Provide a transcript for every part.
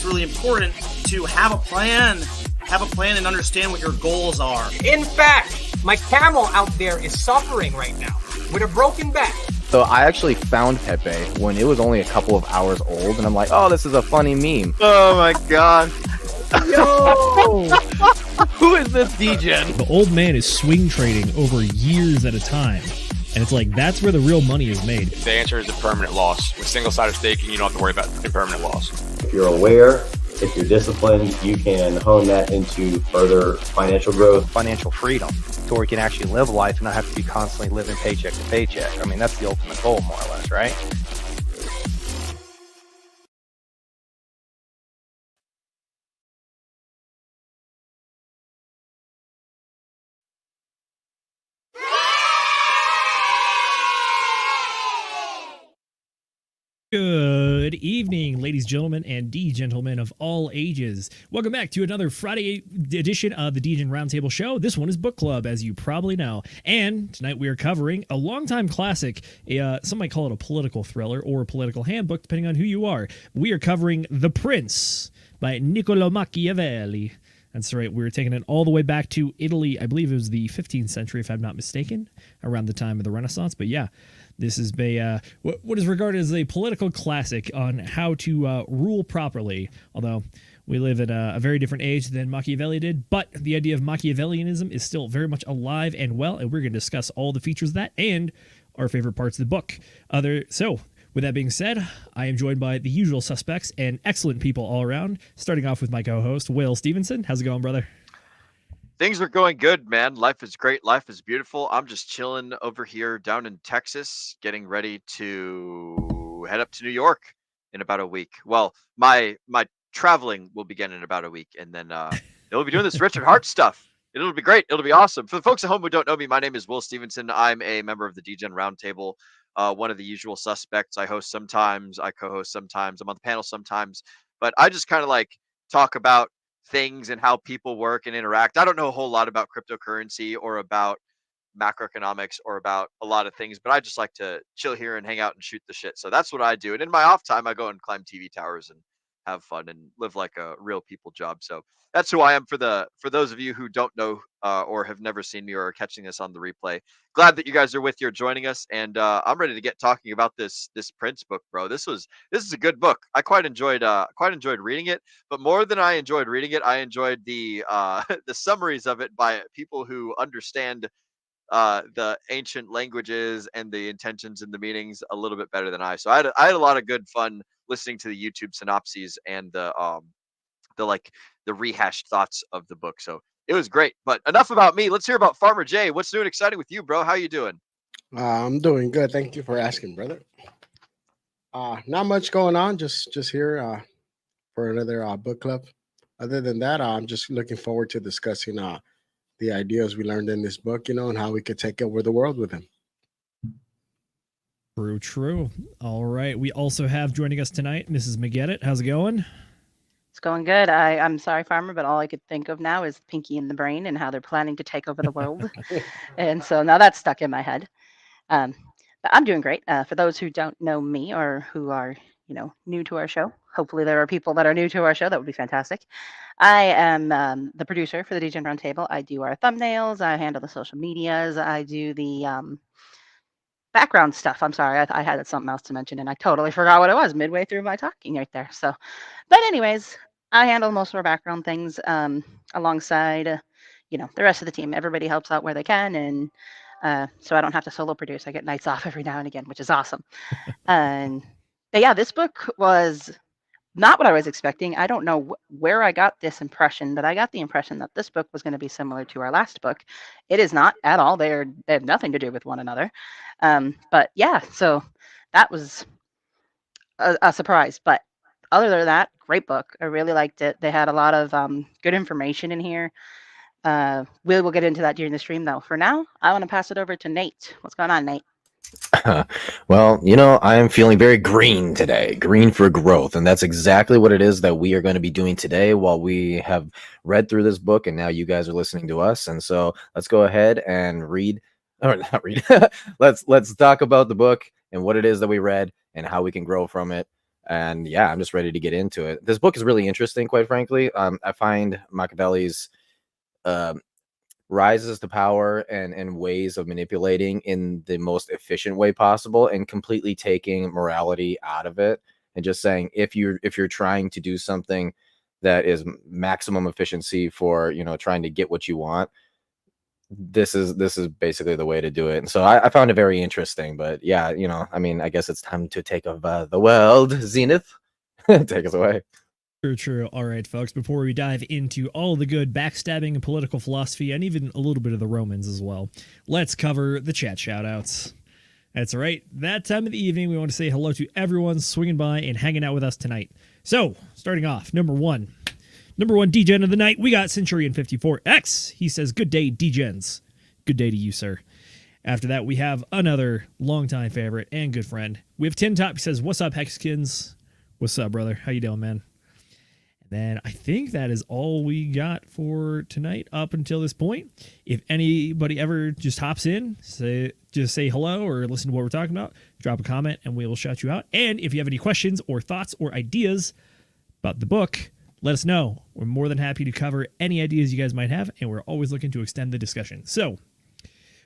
it's really important to have a plan and understand what your goals are. In fact, my camel out there is suffering right now with a broken back. So I actually found Pepe when it was only a couple of hours old, and I'm like, oh, this is a funny meme. Oh my god. Yo! Who is this Degen? The old man is swing trading over years at a time. And it's like, that's where the real money is made. The answer is a permanent loss. With single-sided staking, you don't have to worry about impermanent loss. If you're aware, if you're disciplined, you can hone that into further financial growth. Financial freedom, to where you can actually live life and not have to be constantly living paycheck to paycheck. I mean, that's the ultimate goal, more or less, right? Good evening, ladies, gentlemen, and D-gentlemen of all ages. Welcome back to another Friday edition of the Degen Roundtable Show. This one is Book Club, as you probably know. And tonight we are covering a longtime classic. Some might call it a political thriller or a political handbook, depending on who you are. We are covering The Prince by Niccolo Machiavelli. That's right, we're taking it all the way back to Italy. I believe it was the 15th century, if I'm not mistaken, around the time of the Renaissance. But yeah, this is what is regarded as a political classic on how to rule properly, although we live in a very different age than Machiavelli did. But the idea of Machiavellianism is still very much alive and well, and we're going to discuss all the features of that and our favorite parts of the book. So, with that being said, I am joined by the usual suspects and excellent people all around, starting off with my co-host, Will Stevenson. How's it going, brother? Things are going good, man. Life is great. Life is beautiful. I'm just chilling over here down in Texas, getting ready to head up to New York in about a week. Well, my traveling will begin in about a week, and then we'll be doing this Richard Hart stuff. It'll be great. It'll be awesome. For the folks at home who don't know me, my name is Will Stevenson. I'm a member of the Degen Roundtable, one of the usual suspects. I host sometimes, I co-host sometimes, I'm on the panel sometimes, but I just kind of like talk about things and how people work and interact. I don't know a whole lot about cryptocurrency or about macroeconomics or about a lot of things, but I just like to chill here and hang out and shoot the shit. So that's what I do. And in my off time, I go and climb TV towers and have fun and live like a real people job. So that's who I am. For those of you who don't know or have never seen me or are catching this on the replay, glad that you guys are with here joining us. And I'm ready to get talking about this Prince book, bro. This is a good book. I quite enjoyed reading it, but more than I enjoyed reading it, I enjoyed the the summaries of it by people who understand the ancient languages and the intentions and the meanings a little bit better than I. So I had a lot of good fun listening to the YouTube synopses and the rehashed thoughts of the book. So it was great. But enough about me. Let's hear about Farmer Jay. What's new and exciting with you, bro? How you doing? I'm doing good. Thank you for asking, brother. Not much going on. Just here for another book club. Other than that, I'm just looking forward to discussing the ideas we learned in this book, and how we could take over the world with him. True. All right. We also have joining us tonight, Mrs. McGettit. How's it going? It's going good. I'm sorry, Farmer, but all I could think of now is Pinky and the Brain and how they're planning to take over the world. And so now that's stuck in my head. But I'm doing great. For those who don't know me or who are, new to our show, hopefully there are people that are new to our show. That would be fantastic. I am the producer for the Degen Roundtable. I do our thumbnails. I handle the social medias. I do the background stuff. I'm sorry, I had something else to mention and I totally forgot what it was midway through my talking right there. So, but anyways, I handle most of our background things alongside, the rest of the team. Everybody helps out where they can, and so I don't have to solo produce. I get nights off every now and again, which is awesome. But yeah, this book was not what I was expecting. I don't know where I got this impression, but I got the impression that this book was going to be similar to our last book. It is not at all. They have nothing to do with one another. But yeah, so that was a surprise. But other than that, great book. I really liked it. They had a lot of good information in here. We'll get into that during the stream, though. For now, I want to pass it over to Nate. What's going on, Nate? Well, I am feeling very green today, green for growth. And that's exactly what it is that we are going to be doing today while we have read through this book. And now you guys are listening to us. And so let's go ahead and not read. Let's talk about the book and what it is that we read and how we can grow from it. And yeah, I'm just ready to get into it. This book is really interesting, quite frankly. I find Machiavelli's rises to power and ways of manipulating in the most efficient way possible, and completely taking morality out of it, and just saying if you're trying to do something that is maximum efficiency for, you know, trying to get what you want, this is basically the way to do it. And so I found it very interesting. But yeah, you know, I mean, I guess it's time to take over the world. Zenith, take us away. True. All right, folks, before we dive into all the good backstabbing and political philosophy, and even a little bit of the Romans as well, let's cover the chat shoutouts. That's right. That time of the evening, we want to say hello to everyone swinging by and hanging out with us tonight. So, starting off, number one Degen of the night, we got Centurion54X. He says, good day, Degens. Good day to you, sir. After that, we have another longtime favorite and good friend. We have Tin Top. He says, what's up, Hexkins? What's up, brother? How you doing, man? Then I think that is all we got for tonight up until this point. If anybody ever just hops in, just say hello or listen to what we're talking about, drop a comment and we will shout you out. And if you have any questions or thoughts or ideas about the book, let us know. We're more than happy to cover any ideas you guys might have, and we're always looking to extend the discussion. So,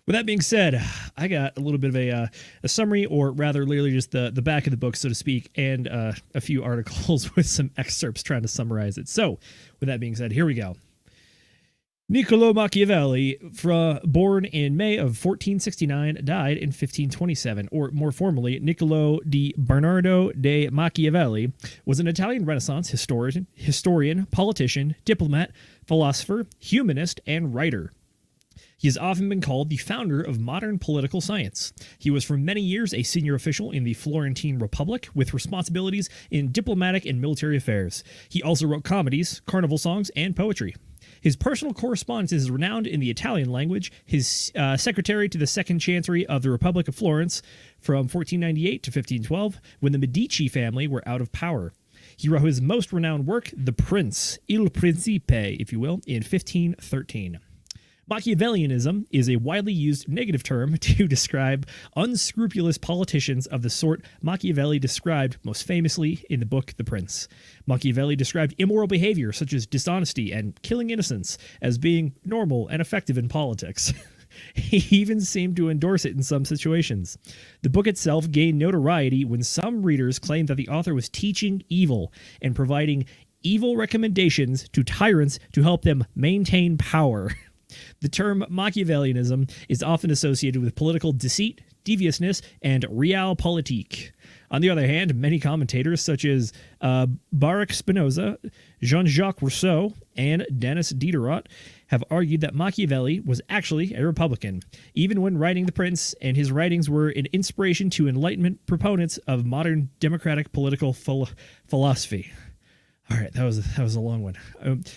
with that being said, I got a little bit of a summary, or rather literally just the back of the book, so to speak, and a few articles with some excerpts trying to summarize it. So, with that being said, here we go. Niccolo Machiavelli, born in May of 1469, died in 1527, or more formally, Niccolo di Bernardo de Machiavelli, was an Italian Renaissance historian, politician, diplomat, philosopher, humanist, and writer. He has often been called the founder of modern political science. He was for many years a senior official in the Florentine Republic with responsibilities in diplomatic and military affairs. He also wrote comedies, carnival songs, and poetry. His personal correspondence is renowned in the Italian language. His secretary to the Second Chancery of the Republic of Florence from 1498 to 1512, when the Medici family were out of power. He wrote his most renowned work, The Prince, Il Principe, if you will, in 1513. Machiavellianism is a widely used negative term to describe unscrupulous politicians of the sort Machiavelli described most famously in the book The Prince. Machiavelli described immoral behavior such as dishonesty and killing innocents as being normal and effective in politics. He even seemed to endorse it in some situations. The book itself gained notoriety when some readers claimed that the author was teaching evil and providing evil recommendations to tyrants to help them maintain power. The term Machiavellianism is often associated with political deceit, deviousness, and realpolitik. On the other hand, many commentators such as Baruch Spinoza, Jean-Jacques Rousseau, and Denis Diderot have argued that Machiavelli was actually a Republican, even when writing The Prince, and his writings were an inspiration to Enlightenment proponents of modern democratic political philosophy. All right, that was a long one.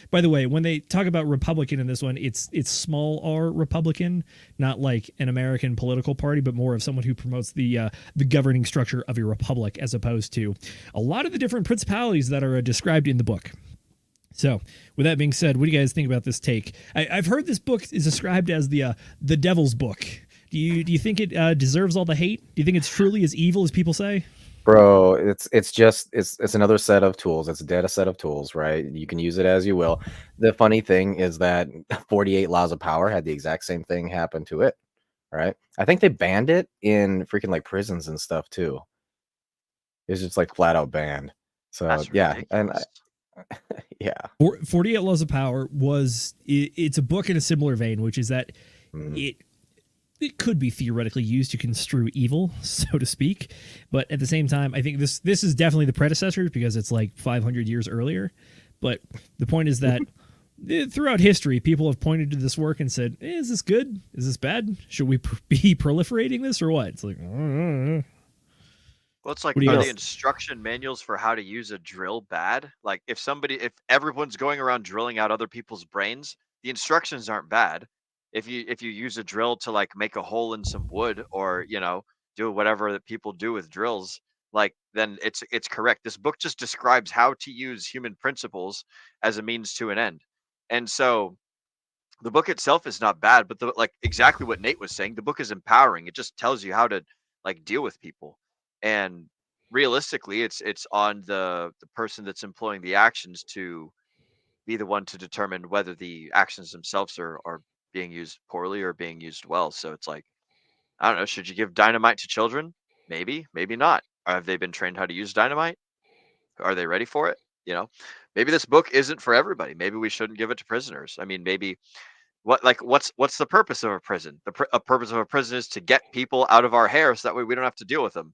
By the way, when they talk about Republican in this one, it's small r Republican, not like an American political party, but more of someone who promotes the governing structure of a republic, as opposed to a lot of the different principalities that are described in the book. So, with that being said, what do you guys think about this take? I've heard this book is described as the devil's book. Do you think it deserves all the hate? Do you think it's truly as evil as people say? Bro, it's another set of tools. It's a data set of tools, right? You can use it as you will. The funny thing is that 48 Laws of Power had the exact same thing happen to it, right? I think they banned it in freaking like prisons and stuff too. It's just like flat out banned. So That's yeah, ridiculous. and yeah, 48 Laws of Power it's a book in a similar vein, which is that it could be theoretically used to construe evil, so to speak. But at the same time, I think this is definitely the predecessor because it's like 500 years earlier. But the point is that throughout history, people have pointed to this work and said, is this good? Is this bad? Should we be proliferating this or what? It's like, Well, it's like, are the instruction manuals for how to use a drill bad? Like, if everyone's going around drilling out other people's brains, the instructions aren't bad. If you use a drill to like make a hole in some wood, or do whatever that people do with drills, like, then it's correct. This book just describes how to use human principles as a means to an end. And so the book itself is not bad, but like exactly what Nate was saying, the book is empowering. It just tells you how to like deal with people. And realistically, it's on the person that's employing the actions to be the one to determine whether the actions themselves are being used poorly or being used well. So it's like, I don't know, should you give dynamite to children? Maybe, maybe not. Have they been trained how to use dynamite? Are they ready for it? You know, maybe this book isn't for everybody. Maybe we shouldn't give it to prisoners. I mean, maybe what's the purpose of a prison? A purpose of a prison is to get people out of our hair so that way we don't have to deal with them.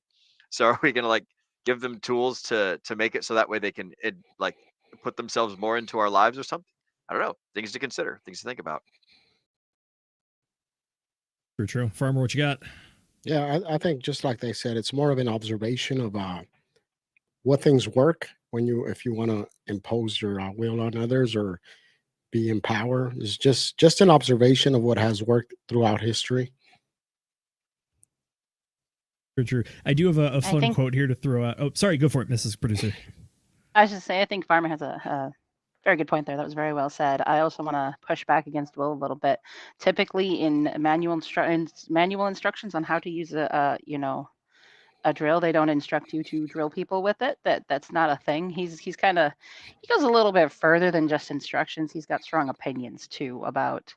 So are we gonna like give them tools to make it so that way they can like put themselves more into our lives or something? I don't know. Things to consider, things to think about. True. Farmer, what you got? Yeah, I think just like they said, it's more of an observation of what things work if you want to impose your will on others or be in power. It's just an observation of what has worked throughout history. True. I do have a fun quote here to throw out. Oh, sorry, go for it, Mrs. Producer. I was just saying, I think Farmer has a very good point there. That was very well said. I also want to push back against Will a little bit. Typically, in manual instructions on how to use a drill, they don't instruct you to drill people with it. That's not a thing. He goes a little bit further than just instructions. He's got strong opinions too about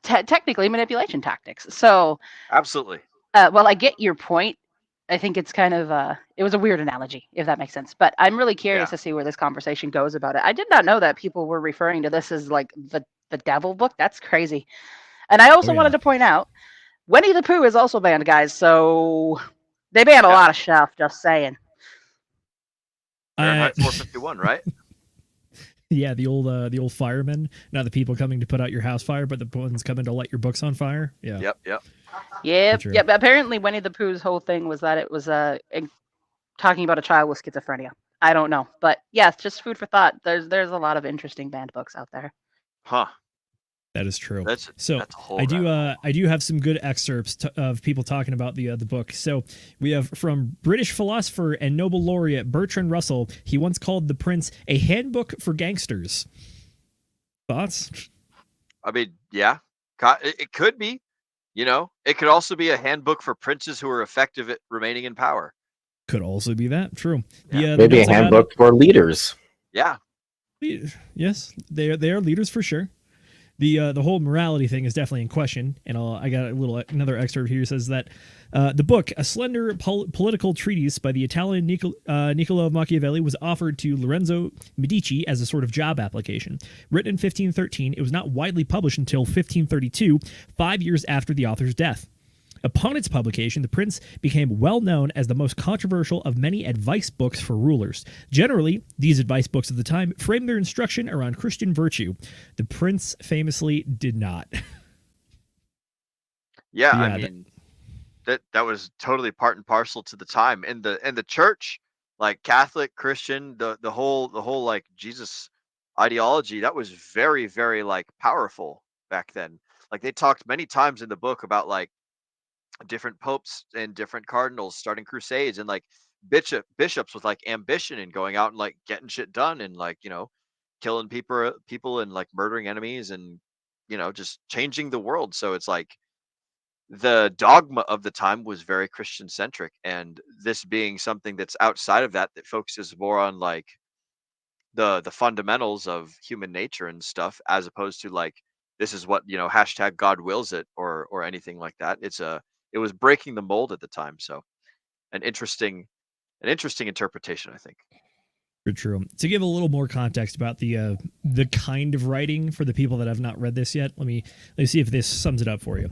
technically manipulation tactics. So absolutely. Well, I get your point. I think it's kind of it was a weird analogy, if that makes sense. But I'm really curious to see where this conversation goes about it. I did not know that people were referring to this as like the devil book. That's crazy. And I also wanted to point out, Winnie the Pooh is also banned, guys. So they banned a lot of stuff. Just saying. Fahrenheit 451, right? Yeah, the old firemen, not the people coming to put out your house fire, but the ones coming to light your books on fire. Yeah. Yep. Apparently, Winnie the Pooh's whole thing was that it was talking about a child with schizophrenia. I don't know, but yeah, it's just food for thought. There's a lot of interesting banned books out there. Huh. That is true. That's I do have some good excerpts of people talking about the book. So we have from British philosopher and Nobel laureate Bertrand Russell. He once called The Prince a handbook for gangsters. Thoughts? I mean, yeah, it could be. You know, it could also be a handbook for princes who are effective at remaining in power. Could also be that. True. Yeah. Maybe a handbook for leaders. Yeah. Yes, they are leaders for sure. The whole morality thing is definitely in question, and I got another excerpt here. Says that the book, a slender political treatise by the Italian Niccolo of Machiavelli, was offered to Lorenzo Medici as a sort of job application. Written in 1513, it was not widely published until 1532, 5 years after the author's death. Upon its publication, The Prince became well known as the most controversial of many advice books for rulers. Generally, these advice books of the time framed their instruction around Christian virtue. The Prince famously did not. I mean, that was totally part and parcel to the time. And the church, like Catholic, Christian, the whole like Jesus ideology, that was very, very like powerful back then. Like they talked many times in the book about like different popes and different cardinals starting crusades and like bishops with like ambition and going out and like getting shit done and like, you know, killing people and like murdering enemies and, you know, just changing the world. So it's like the dogma of the time was very Christian centric, and this being something that's outside of that focuses more on like the fundamentals of human nature and stuff, as opposed to like this is what, you know, hashtag God wills it or anything like that. It was breaking the mold at the time. So an interesting interpretation, I think. True. To give a little more context about the kind of writing for the people that have not read this yet, let me see if this sums it up for you.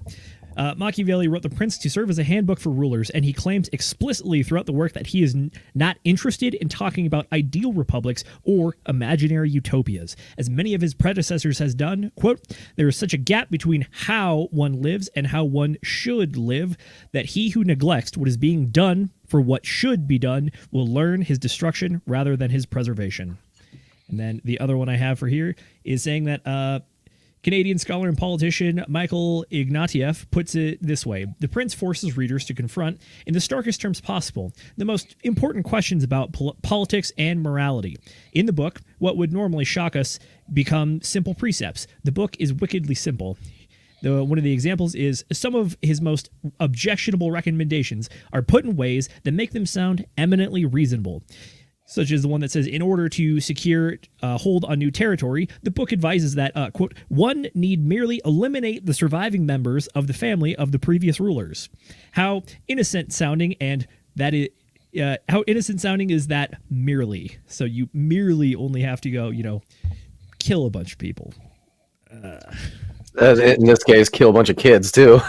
Machiavelli wrote The Prince to serve as a handbook for rulers, and he claims explicitly throughout the work that he is not interested in talking about ideal republics or imaginary utopias. As many of his predecessors has done, quote, there is such a gap between how one lives and how one should live that he who neglects what is being done for what should be done will learn his destruction rather than his preservation. And then the other one I have for here is saying that Canadian scholar and politician Michael Ignatieff puts it this way. The Prince forces readers to confront, in the starkest terms possible, the most important questions about politics and morality. In the book, what would normally shock us become simple precepts. The book is wickedly simple. One of the examples is some of his most objectionable recommendations are put in ways that make them sound eminently reasonable. Such as the one that says, in order to secure hold on new territory, the book advises that, quote, one need merely eliminate the surviving members of the family of the previous rulers. How innocent sounding and that is... how innocent sounding is that merely. So you merely only have to go, kill a bunch of people. In this case, kill a bunch of kids too,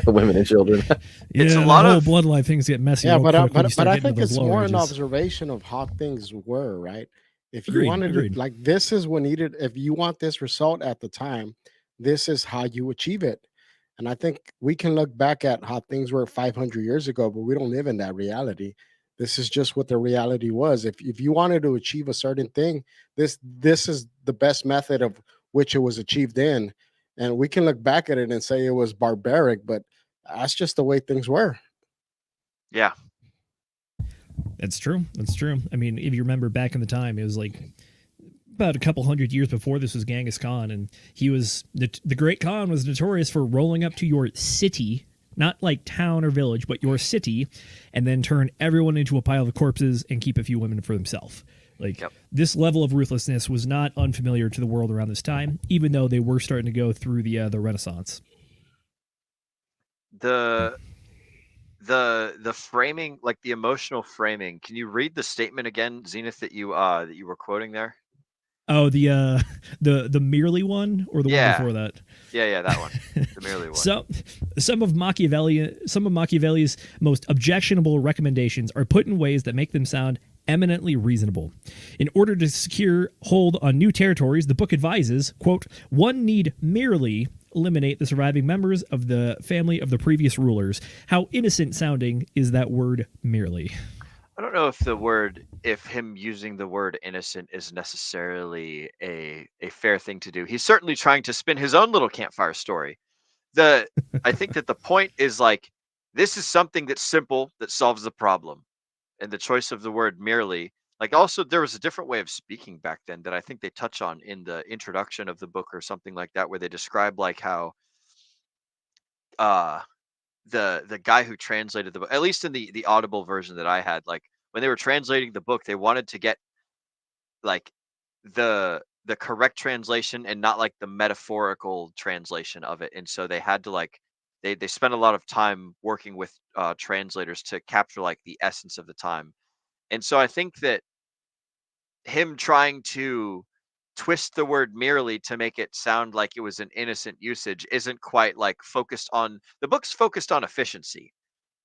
women and children. It's a lot of bloodline things get messy. Yeah, but I think it's more an observation of how things were, right? If you wanted to, like, this is what needed. If you want this result at the time, this is how you achieve it. And I think we can look back at how things were 500 years ago, but we don't live in that reality. This is just what the reality was. If you wanted to achieve a certain thing, this is the best method of which it was achieved in. And we can look back at it and say it was barbaric, but that's just the way things were. Yeah. That's true. That's true. I mean, if you remember back in the time, it was like about a couple hundred years before this was Genghis Khan, and he was the Great Khan was notorious for rolling up to your city, not like town or village, but your city, and then turn everyone into a pile of corpses and keep a few women for himself. Like, this level of ruthlessness was not unfamiliar to the world around this time, even though they were starting to go through the Renaissance. The framing, like the emotional framing. Can you read the statement again, Zenith, that you were quoting there? Oh, the merely one, or the one before that? Yeah, that one. The merely one. So, some of Machiavelli's most objectionable recommendations are put in ways that make them sound eminently reasonable. In order to secure hold on new territories, the book advises, quote, one need merely eliminate the surviving members of the family of the previous rulers. How innocent sounding is that word merely? I don't know if him using the word innocent is necessarily a fair thing to do. He's certainly trying to spin his own little campfire story. I think that the point is, like, this is something that's simple, that solves the problem. And the choice of the word merely, like, also there was a different way of speaking back then that I think they touch on in the introduction of the book or something like that, where they describe like how the guy who translated the book, at least in the audible version that I had, like when they were translating the book, they wanted to get like the correct translation and not like the metaphorical translation of it. And so they had to like they spent a lot of time working with translators to capture like the essence of the time. And so I think that him trying to twist the word merely to make it sound like it was an innocent usage isn't quite like focused on, the book's focused on efficiency.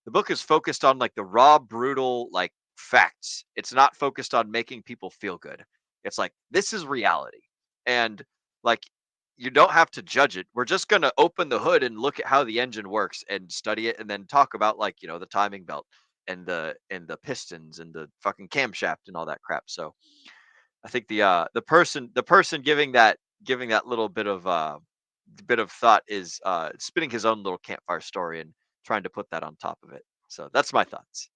The book is focused on like the raw, brutal, like facts. It's not focused on making people feel good. It's like, this is reality. And like, you don't have to judge it. We're just going to open the hood and look at how the engine works and study it, and then talk about like, the timing belt and the pistons and the fucking camshaft and all that crap. So I think the person giving that little bit of thought is spinning his own little campfire story and trying to put that on top of it. So that's my thoughts.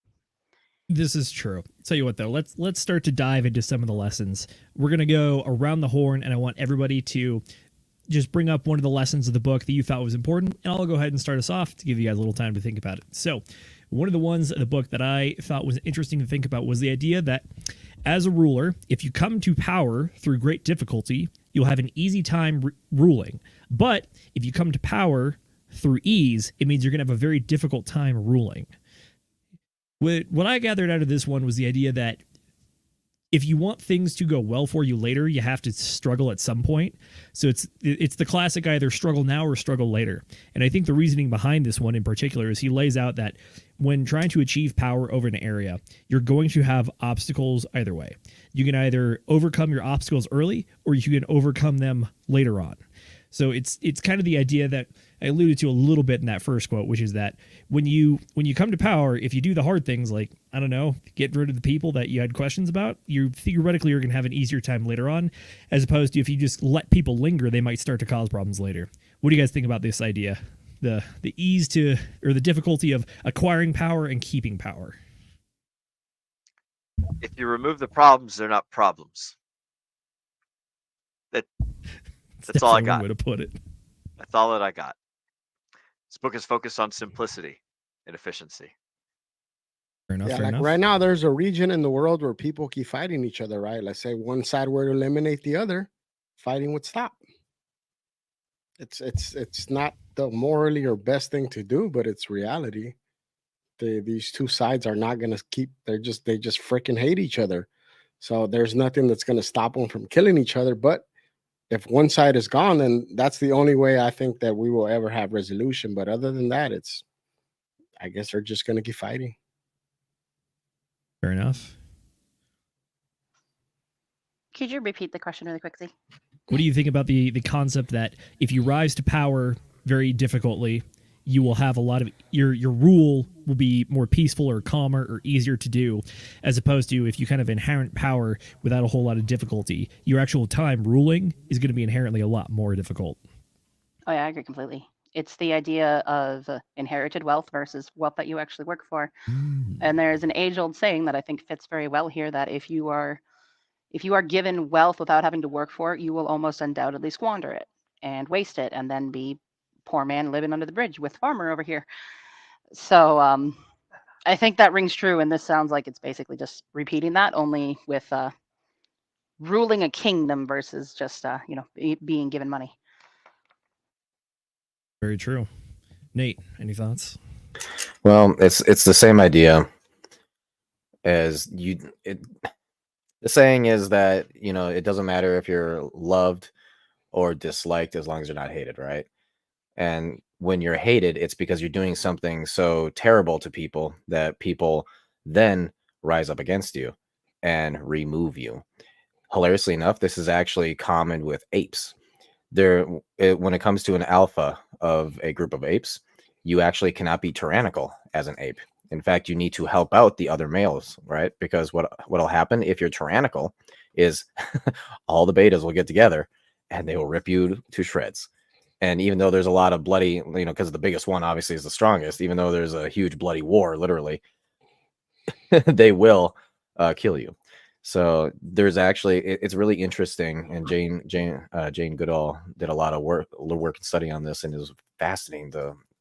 This is true. Tell you what, though, let's start to dive into some of the lessons. We're gonna go around the horn, and I want everybody to just bring up one of the lessons of the book that you thought was important, and I'll go ahead and start us off to give you guys a little time to think about it. So, one of the ones in the book that I thought was interesting to think about was the idea that as a ruler, if you come to power through great difficulty, you'll have an easy time ruling. But if you come to power through ease, it means you're going to have a very difficult time ruling. What I gathered out of this one was the idea that if you want things to go well for you later, you have to struggle at some point. So it's the classic either struggle now or struggle later. And I think the reasoning behind this one in particular is he lays out that when trying to achieve power over an area, you're going to have obstacles either way. You can either overcome your obstacles early, or you can overcome them later on. So it's kind of the idea that I alluded to a little bit in that first quote, which is that when you come to power, if you do the hard things, like, I don't know, get rid of the people that you had questions about, you theoretically are going to have an easier time later on, as opposed to if you just let people linger, they might start to cause problems later. What do you guys think about this idea? The ease to, or the difficulty of acquiring power and keeping power? If you remove the problems, they're not problems. That's all I got. Way to put it. That's all that I got. This book is focused on simplicity and efficiency. Fair enough. Yeah, Fair like enough. right now, there's a region in the world where people keep fighting each other, right? Let's say one side were to eliminate the other, fighting would stop. It's not the morally or best thing to do, but it's reality. These two sides are not gonna keep. They just freaking hate each other. So there's nothing that's gonna stop them from killing each other. But if one side is gone, then that's the only way I think that we will ever have resolution. But other than that, I guess they're just gonna keep fighting. Fair enough. Could you repeat the question really quickly? What do you think about the concept that if you rise to power very difficultly, you will have a lot of your rule will be more peaceful or calmer or easier to do, as opposed to if you kind of inherent power without a whole lot of difficulty, your actual time ruling is going to be inherently a lot more difficult. Oh yeah, I agree completely. It's the idea of inherited wealth versus wealth that you actually work for. And there's an age-old saying that I think fits very well here, that if you are given wealth without having to work for it, you will almost undoubtedly squander it and waste it, and then be poor man living under the bridge with farmer over here. So I think that rings true, and this sounds like it's basically just repeating that, only with ruling a kingdom versus just being given money. Very true. Nate, any thoughts? Well, it's the same idea as you. The saying is that, you know, it doesn't matter if you're loved or disliked as long as you're not hated, right? And when you're hated, it's because you're doing something so terrible to people that people then rise up against you and remove you. Hilariously enough, this is actually common with apes. When it comes to an alpha of a group of apes, you actually cannot be tyrannical as an ape. In fact, you need to help out the other males, right? Because what'll happen if you're tyrannical is all the betas will get together and they will rip you to shreds. And even though there's a lot of bloody, because the biggest one obviously is the strongest, even though there's a huge bloody war, literally, they will kill you. So there's actually, it's really interesting. And Jane Goodall did a lot of work and study on this, and it was fascinating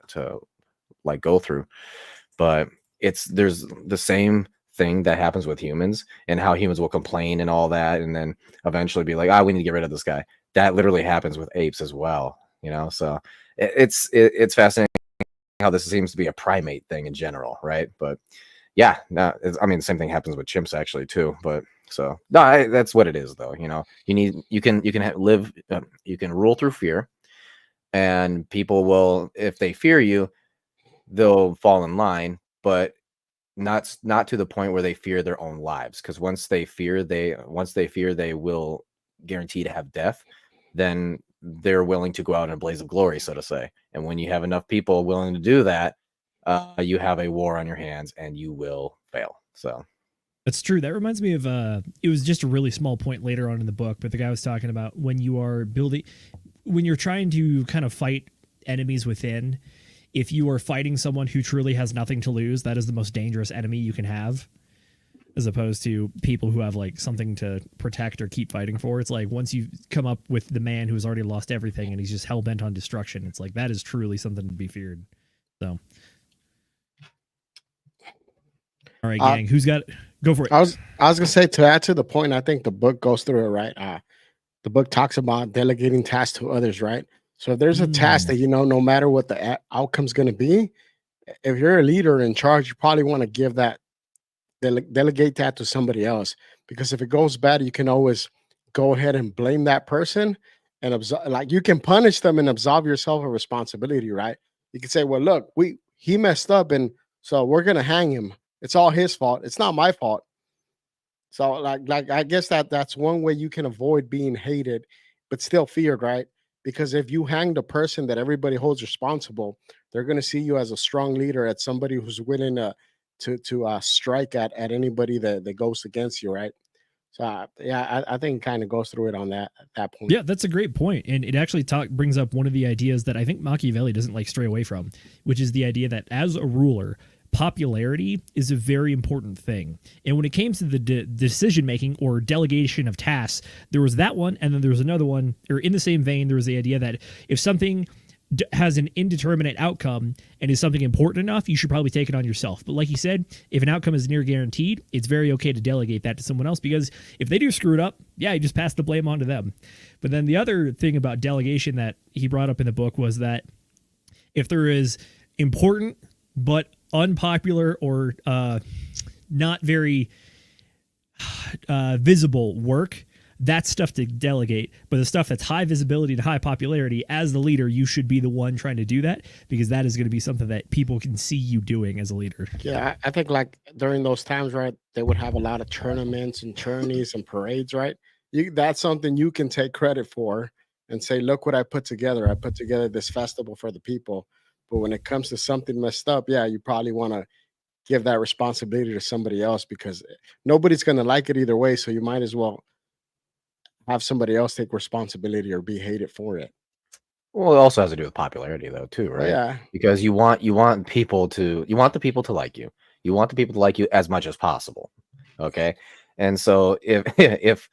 to like go through. But there's the same thing that happens with humans, and how humans will complain and all that, and then eventually be like, we need to get rid of this guy. That literally happens with apes as well. So it's fascinating how this seems to be a primate thing in general, right? But yeah, the same thing happens with chimps actually too. But so no, that's what it is though. You can rule through fear, and people will, if they fear you, they'll fall in line, but not to the point where they fear their own lives. Because once they fear they will guarantee to have death, then they're willing to go out in a blaze of glory, so to say. And when you have enough people willing to do that, you have a war on your hands, and you will fail. So that's true. That reminds me of it was just a really small point later on in the book, but the guy was talking about when you're trying to kind of fight enemies within, if you are fighting someone who truly has nothing to lose, that is the most dangerous enemy you can have, as opposed to people who have like something to protect or keep fighting for. It's like once you come up with the man who's already lost everything and he's just hell bent on destruction, it's like that is truly something to be feared. So, all right, gang, who's got? Go for it. I was gonna say, to add to the point, I think the book goes through it, right? The book talks about delegating tasks to others, right? So if there's a task that no matter what the outcome's going to be, if you're a leader in charge, you probably want to give that, delegate that to somebody else, because if it goes bad, you can always go ahead and blame that person and you can punish them and absolve yourself of responsibility, right? You can say, well, look, he messed up, and so we're gonna hang him. It's all his fault. It's not my fault. So like I guess that's one way you can avoid being hated, but still feared, right? Because if you hang the person that everybody holds responsible, they're going to see you as a strong leader, as somebody who's willing to strike at anybody that goes against you, right? So I think it kind of goes through it on that point. Yeah, that's a great point, and it actually brings up one of the ideas that I think Machiavelli doesn't like stray away from, which is the idea that as a ruler, popularity is a very important thing. And when it came to the decision making or delegation of tasks, there was that one, and then there was another one, or in the same vein, there was the idea that if something has an indeterminate outcome and is something important enough, you should probably take it on yourself. But like you said, if an outcome is near guaranteed, it's very okay to delegate that to someone else, because if they do screw it up, yeah, you just pass the blame on to them. But then the other thing about delegation that he brought up in the book was that if there is important but unpopular or not very visible work, that's stuff to delegate. But the stuff that's high visibility to high popularity, as the leader, you should be the one trying to do that, because that is going to be something that people can see you doing as a leader. Yeah, I think like during those times, right, they would have a lot of tournaments and tourneys and parades, right? That's something you can take credit for and say, look what I put together. I put together this festival for the people. But when it comes to something messed up, yeah, you probably want to give that responsibility to somebody else, because nobody's going to like it either way. So you might as well have somebody else take responsibility or be hated for it. Well, it also has to do with popularity, though, too, right? Yeah. Because you want the people to like you. You want the people to like you as much as possible. Okay. And so if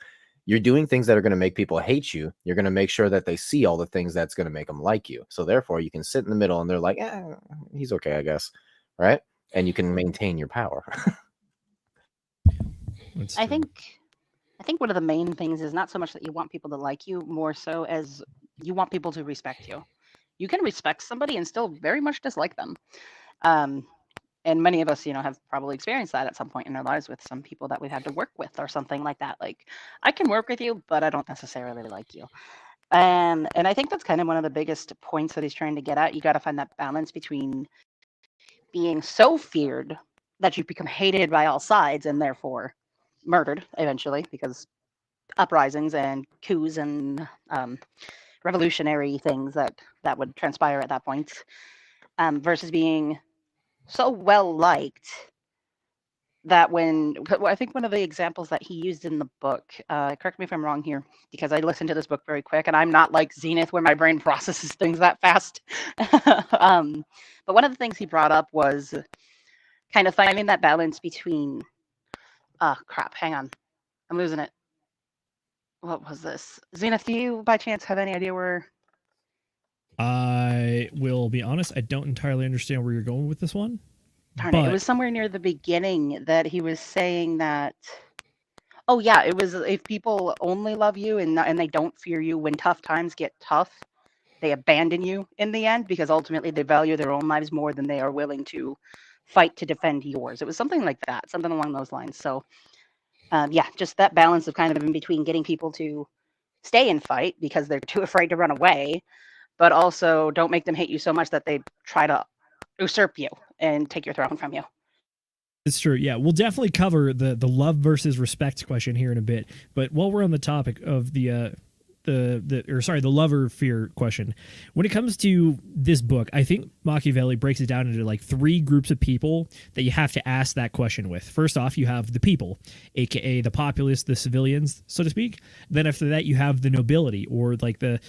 you're doing things that are going to make people hate you, you're going to make sure that they see all the things that's going to make them like you. So therefore, you can sit in the middle and they're like, he's okay, I guess. Right. And you can maintain your power. I think one of the main things is not so much that you want people to like you, more so as you want people to respect you. You can respect somebody and still very much dislike them. And many of us, have probably experienced that at some point in our lives with some people that we've had to work with or something like that. Like, I can work with you, but I don't necessarily like you. And I think that's kind of one of the biggest points that he's trying to get at. You got to find that balance between being so feared that you become hated by all sides and therefore murdered eventually, because uprisings and coups and revolutionary things that would transpire at that point, versus being so well liked that I think one of the examples that he used in the book, correct me if I'm wrong here, because I listened to this book very quick and I'm not like Zenith where my brain processes things that fast. But one of the things he brought up was kind of finding that balance between crap, hang on, I'm losing it. What was this? Zenith, do you by chance have any idea where? I will be honest, I don't entirely understand where you're going with this one. Darn it, it was somewhere near the beginning that he was saying that, oh yeah, it was if people only love you and they don't fear you when tough times get tough, they abandon you in the end, because ultimately they value their own lives more than they are willing to fight to defend yours. It was something like that, something along those lines. So yeah, just that balance of kind of in between getting people to stay and fight because they're too afraid to run away, but also don't make them hate you so much that they try to usurp you and take your throne from you. It's true. Yeah, we'll definitely cover the love versus respect question here in a bit. But while we're on the topic of the love or fear question, when it comes to this book, I think Machiavelli breaks it down into like 3 groups of people that you have to ask that question with. First off, you have the people, aka the populace, the civilians, so to speak. Then after that, you have the nobility, or like the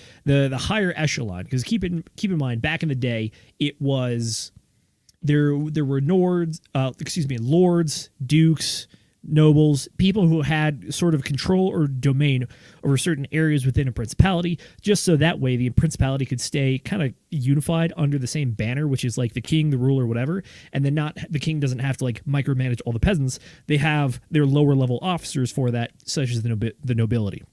higher echelon. Because keep in mind, back in the day, it was there were lords, dukes, nobles, people who had sort of control or domain over certain areas within a principality, just so that way the principality could stay kind of unified under the same banner, which is like the king, the ruler, whatever. And then the king doesn't have to like micromanage all the peasants. They have their lower level officers for that, such as the nobility.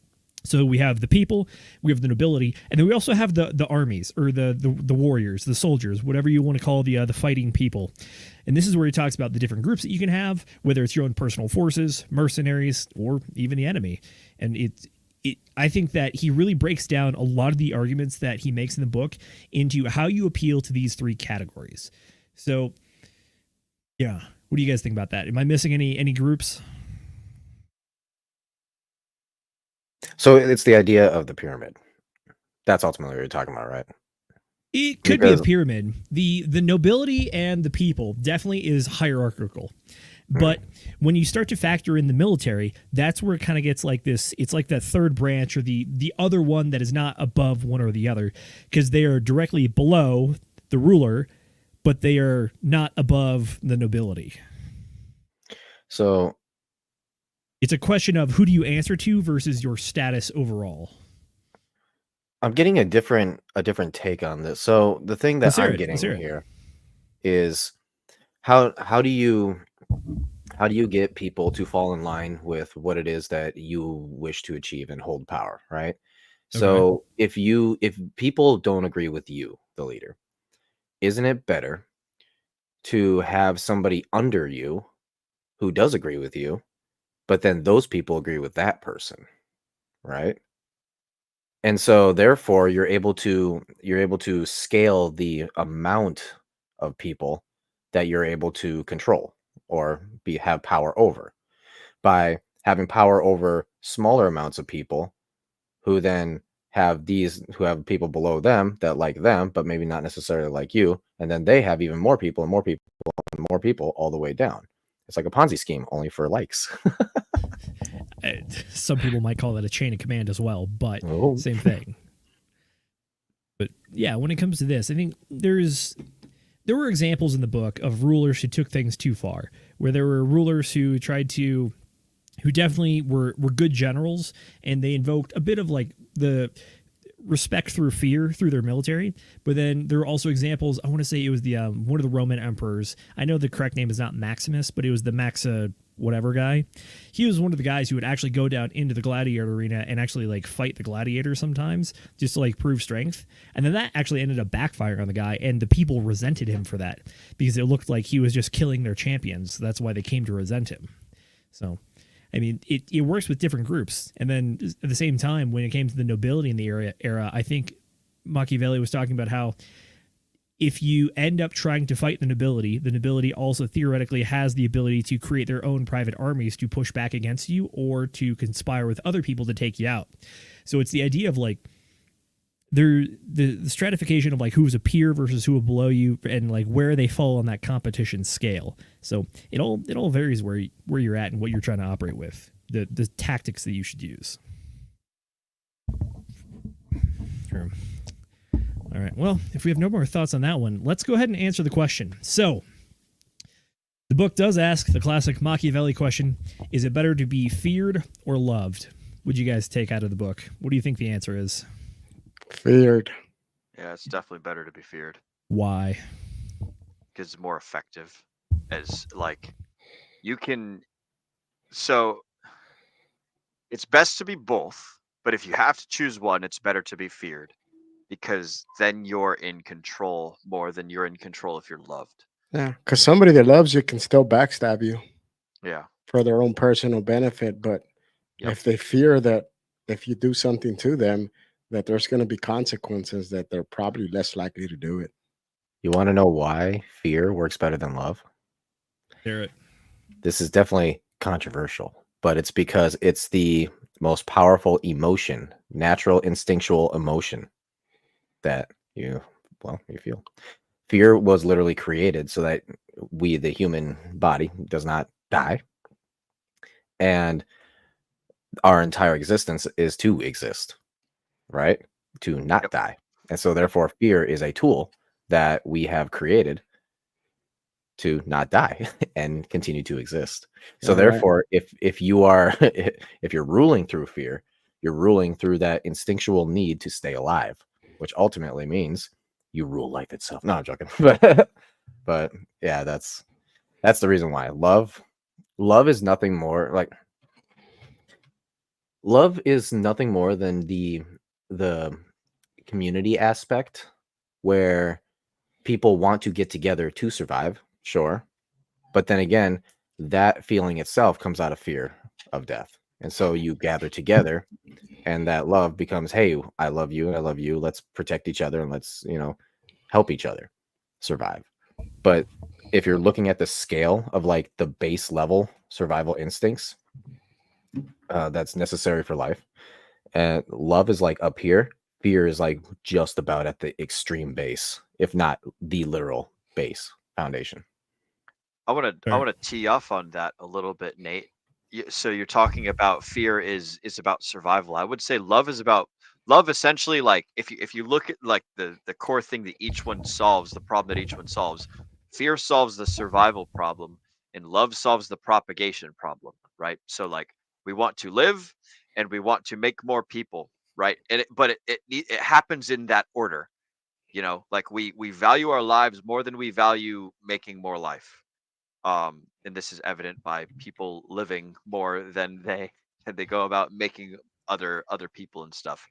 So we have the people, we have the nobility, and then we also have the armies, or the warriors, the soldiers, whatever you want to call the fighting people. And this is where he talks about the different groups that you can have, whether it's your own personal forces, mercenaries, or even the enemy. And I think that he really breaks down a lot of the arguments that he makes in the book into how you appeal to these 3 categories. So, yeah, what do you guys think about that? Am I missing any groups? So it's the idea of the pyramid. That's ultimately what you're talking about, right? It could be a pyramid. The nobility and the people definitely is hierarchical. But when you start to factor in the military, that's where it kind of gets like this. It's like the third branch, or the other one that is not above one or the other, because they are directly below the ruler, but they are not above the nobility. So it's a question of who do you answer to versus your status overall. I'm getting a different take on this. So the thing that Let's hear I'm it. getting Let's hear it. here is how do you get people to fall in line with what it is that you wish to achieve and hold power, right? Okay. So if people don't agree with you, the leader, isn't it better to have somebody under you who does agree with you, but then those people agree with that person, right? And so therefore you're able to scale the amount of people that you're able to control or have power over by having power over smaller amounts of people who then have people below them that like them but maybe not necessarily like you, and then they have even more people and more people and more people all the way down. It's like a Ponzi scheme, only for likes. Some people might call that a chain of command as well, but Oh. same thing. But yeah, when it comes to this, I think there were examples in the book of rulers who took things too far, where there were rulers who definitely were good generals, and they invoked a bit of like the respect through fear through their military. But then there were also examples. I want to say it was the one of the Roman emperors. I know the correct name is not Maximus, but it was the Maxa whatever guy. He was one of the guys who would actually go down into the gladiator arena and actually like fight the gladiator sometimes just to like prove strength. And then that actually ended up backfiring on the guy, and the people resented him for that because it looked like he was just killing their champions. That's why they came to resent him. So I mean, it works with different groups. And then at the same time, when it came to the nobility in the era, I think Machiavelli was talking about how if you end up trying to fight the nobility also theoretically has the ability to create their own private armies to push back against you or to conspire with other people to take you out. So it's the idea of like the stratification of like who's a peer versus who are below you and like where they fall on that competition scale. So it all varies where you're at and what you're trying to operate with, the tactics that you should use. Sure. All right. Well, if we have no more thoughts on that one, let's go ahead and answer the question. So the book does ask the classic Machiavelli question: is it better to be feared or loved? What'd you guys take out of the book? What do you think the answer is? Feared. Yeah, it's definitely better to be feared Why? because it's more effective. As like you can, so it's best to be both. But if you have to choose one, it's better to be feared because then you're in control more than you're in control if you're loved. Yeah, because somebody that loves you can still backstab you Yeah. for their own personal benefit. But Yep. if they fear that if you do something to them, that there's going to be consequences, that they're probably less likely to do it. You want to know why fear works better than love? Hear it. This is definitely controversial, but it's because it's the most powerful emotion, natural instinctual emotion that you feel. Fear was literally created so that the human body, does not die. And our entire existence is to exist, right? To not die. And so therefore fear is a tool that we have created to not die and continue to exist. So therefore, if you are if you're ruling through fear, you're ruling through that instinctual need to stay alive, which ultimately means you rule life itself. No, I'm joking. But yeah, that's the reason why. Love is nothing more like love is nothing more than the community aspect where people want to get together to survive, sure. But then again, that feeling itself comes out of fear of death. And so you gather together and that love becomes, hey, I love you, let's protect each other and let's, help each other survive. But if you're looking at the scale of like the base level survival instincts that's necessary for life, and love is like up here, fear is like just about at the extreme base, if not the literal base foundation. I want to tee off on that a little bit, Nate. So you're talking about fear is about survival. I would say love is about essentially, like if you look at like the core thing that each one solves, the problem that each one solves. Fear solves the survival problem and love solves the propagation problem, right? So like we want to live and we want to make more people, right? And it happens in that order. You know, like we value our lives more than we value making more life. And this is evident by people living more than they go about making other people and stuff.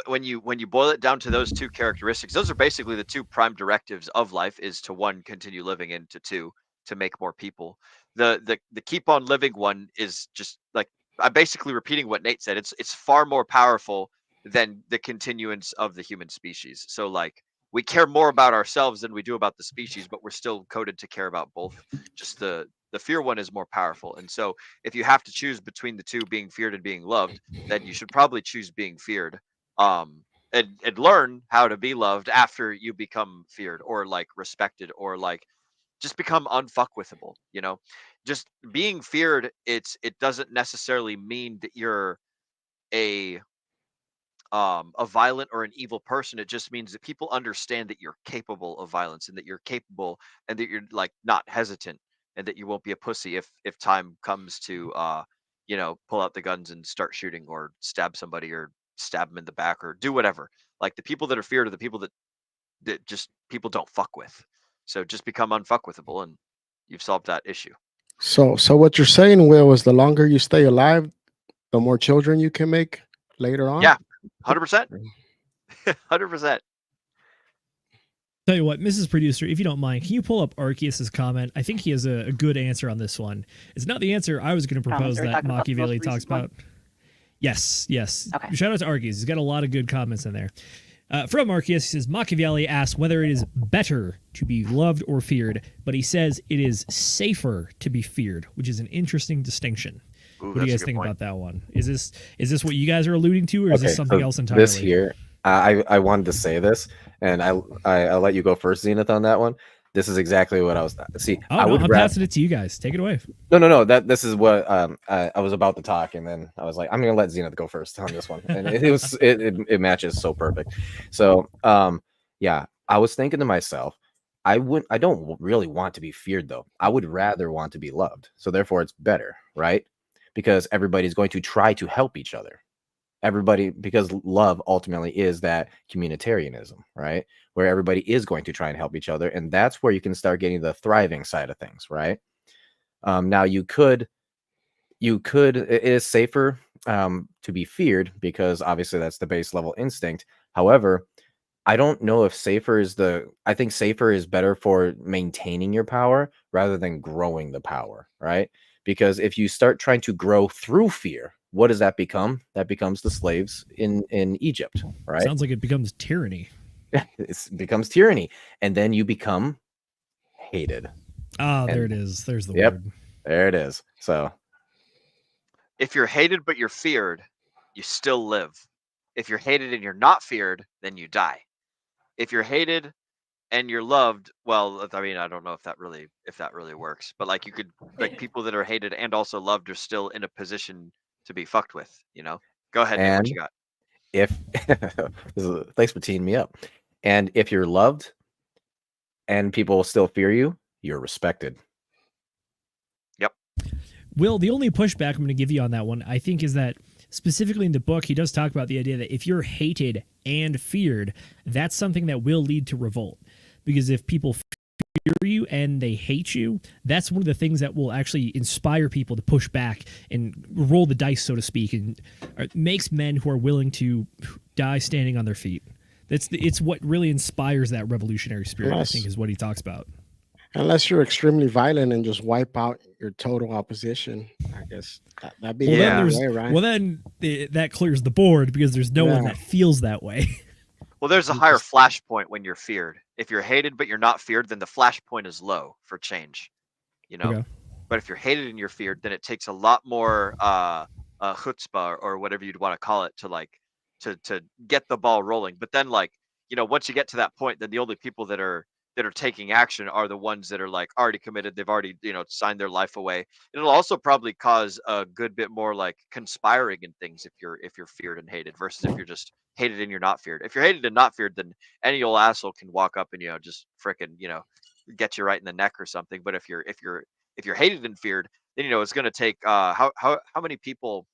When you boil it down to those two characteristics, those are basically the two prime directives of life: is to, one, continue living, and to, two, to make more people. The keep on living one is just like, I'm basically repeating what Nate said. It's far more powerful than the continuance of the human species. So like, we care more about ourselves than we do about the species, but we're still coded to care about both. Just the fear one is more powerful. And so if you have to choose between the two, being feared and being loved, then you should probably choose being feared. And learn how to be loved after you become feared, or like respected, or like just become unfuckwithable. You know, just being feared, it doesn't necessarily mean that you're a violent or an evil person. It just means that people understand that you're capable of violence, and that you're capable, and that you're like not hesitant, and that you won't be a pussy if time comes to pull out the guns and start shooting, or stab somebody, or stab them in the back, or do whatever. Like, the people that are feared are the people that just people don't fuck with. So just become unfuckwithable, and you've solved that issue. So what you're saying, Will, is the longer you stay alive, the more children you can make later on. Yeah, 100%. 100%. Tell you what, Mrs. Producer, if you don't mind, can you pull up Arceus's comment? I think he has a good answer on this one. It's not the answer I was going to propose that Machiavelli talks about. Yes. Okay. Shout out to Arceus. He's got a lot of good comments in there. From Arceus, he says, Machiavelli asks whether it is better to be loved or feared, but he says it is safer to be feared, which is an interesting distinction. Ooh, what do you guys think about that one? Is this what you guys are alluding to, or is this something else entirely? This here, I wanted to say this, and I'll let you go first, Zenith, on that one. This is exactly what I was. See, I'm passing it to you guys. Take it away. No. This is what I was about to talk, and then I was like, I'm gonna let Zenith go first on this one, and it matches so perfect. So yeah, I was thinking to myself, I don't really want to be feared though. I would rather want to be loved. So therefore, it's better, right? Because everybody's going to try to help each other. Everybody, because love ultimately is that communitarianism, right? Where everybody is going to try and help each other. And that's where you can start getting the thriving side of things, right? Now it is safer to be feared, because obviously that's the base level instinct. However, I don't know if I think safer is better for maintaining your power rather than growing the power, right? Because if you start trying to grow through fear, what does that become? That becomes the slaves in Egypt, right? Sounds like it becomes tyranny. It becomes tyranny, and then you become hated. There it is. There's the word. There it is. So if you're hated but you're feared, you still live. If you're hated and you're not feared, then you die. If you're hated and you're loved, well, I mean, I don't know if that really works, but like, you could, like, people that are hated and also loved are still in a position to be fucked with, you know? Go ahead, Nick, what you got? Thanks for teeing me up. And if you're loved and people still fear you, you're respected. Yep. Will, the only pushback I'm going to give you on that one, I think, is that specifically in the book, he does talk about the idea that if you're hated and feared, that's something that will lead to revolt. Because if people fear you and they hate you, that's one of the things that will actually inspire people to push back and roll the dice, so to speak, and makes men who are willing to die standing on their feet. It's what really inspires that revolutionary spirit, I think, is what he talks about. Unless you're extremely violent and just wipe out your total opposition, I guess that'd be the way, right? Well, then that clears the board, because there's no one that feels that way. Well, there's a higher flashpoint when you're feared. If you're hated but you're not feared, then the flashpoint is low for change, you know? Okay. But if you're hated and you're feared, then it takes a lot more chutzpah, or whatever you'd want to call it, to get the ball rolling. But then, like, you know, once you get to that point, then the only people that are taking action are the ones that are like already committed. They've already, signed their life away. And it'll also probably cause a good bit more like conspiring and things if you're feared and hated, versus if you're just hated and you're not feared. If you're hated and not feared, then any old asshole can walk up and just frickin' get you right in the neck or something. But if you're hated and feared, then it's going to take how many people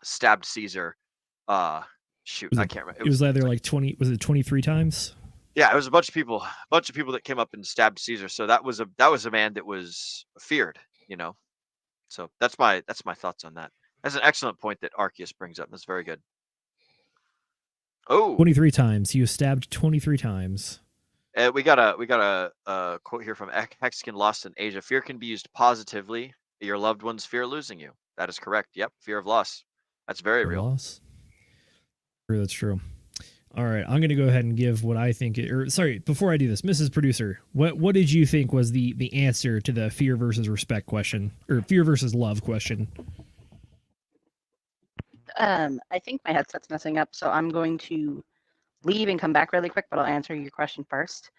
stabbed Caesar. Shoot, I can't remember. It was either like 20. Was it 23 times? Yeah, it was a bunch of people that came up and stabbed Caesar. So that was a man that was feared, you know. So that's my thoughts on that. That's an excellent point that Arceus brings up. That's very good. Oh, 23 times. He was stabbed 23 times. we got a quote here from Hexkin Lost in Asia. Fear can be used positively. Your loved ones fear losing you. That is correct. Yep, fear of loss. That's very real. Loss. True, that's true. All right, I'm going to go ahead and give what I think. Sorry, before I do this, Mrs. Producer, what did you think was the answer to the fear versus respect question, or fear versus love question? I think my headset's messing up, so I'm going to leave and come back really quick, but I'll answer your question first.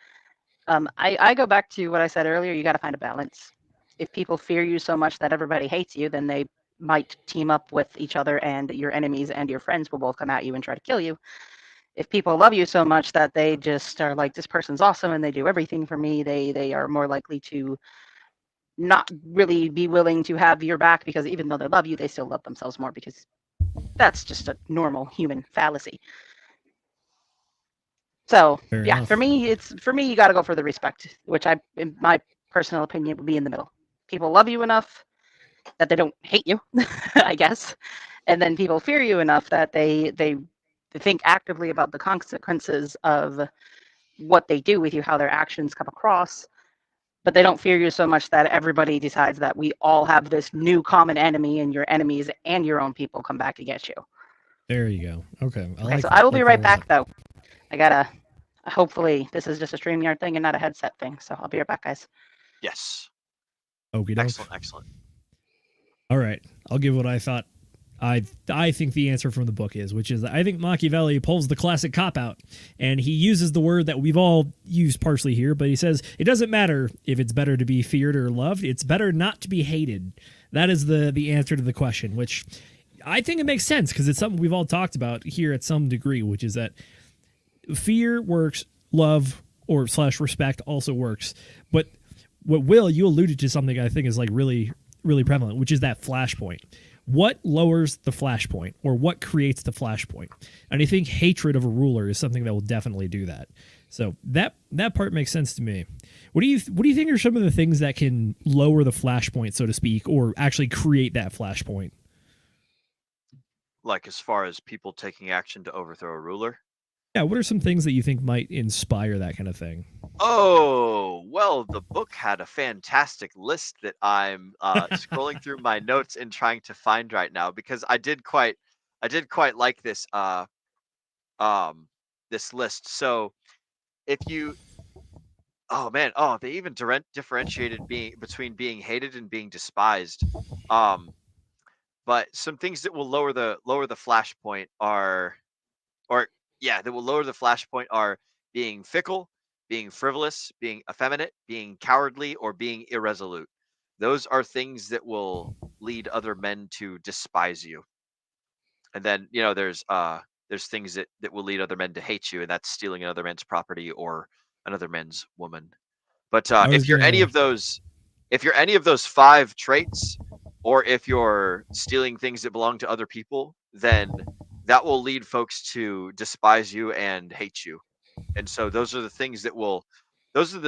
I go back to what I said earlier. You got to find a balance. If people fear you so much that everybody hates you, then they might team up with each other, and your enemies and your friends will both come at you and try to kill you. If people love you so much that they just are like, this person's awesome and they do everything for me, they are more likely to not really be willing to have your back, because even though they love you, they still love themselves more, because that's just a normal human fallacy. So Fair yeah, enough. for me, you got to go for the respect, which in my personal opinion, would be in the middle. People love you enough that they don't hate you, I guess, and then people fear you enough that they think actively about the consequences of what they do with you, how their actions come across, but they don't fear you so much that everybody decides that we all have this new common enemy, and your enemies and your own people come back to get you. There you go. Okay. So I will be right back, though. I gotta. Hopefully, this is just a StreamYard thing and not a headset thing. So I'll be right back, guys. Yes. Okie doke. Excellent. All right. I'll give what I thought. I think the answer from the book is, which is, I think Machiavelli pulls the classic cop-out, and he uses the word that we've all used partially here, but he says, it doesn't matter if it's better to be feared or loved, it's better not to be hated. That is the answer to the question, which I think it makes sense, because it's something we've all talked about here at some degree, which is that fear works, love or / respect also works, but what you alluded to something I think is like really, really prevalent, which is that flashpoint. What lowers the flashpoint, or what creates the flashpoint? And I think hatred of a ruler is something that will definitely do that. So that part makes sense to me. What do you think are some of the things that can lower the flashpoint, so to speak, or actually create that flashpoint? Like, as far as people taking action to overthrow a ruler? Yeah, what are some things that you think might inspire that kind of thing? Oh, well, the book had a fantastic list that I'm scrolling through my notes and trying to find right now, because I did quite like this this list. So if you they even differentiated between being hated and being despised. But some things that will lower the flashpoint are being fickle, being frivolous, being effeminate, being cowardly, or being irresolute. Those are things that will lead other men to despise you. And then, there's things that will lead other men to hate you, and that's stealing another man's property or another man's woman. But if you're any of those 5 traits, or if you're stealing things that belong to other people, then that will lead folks to despise you and hate you. And so those are the things that will lower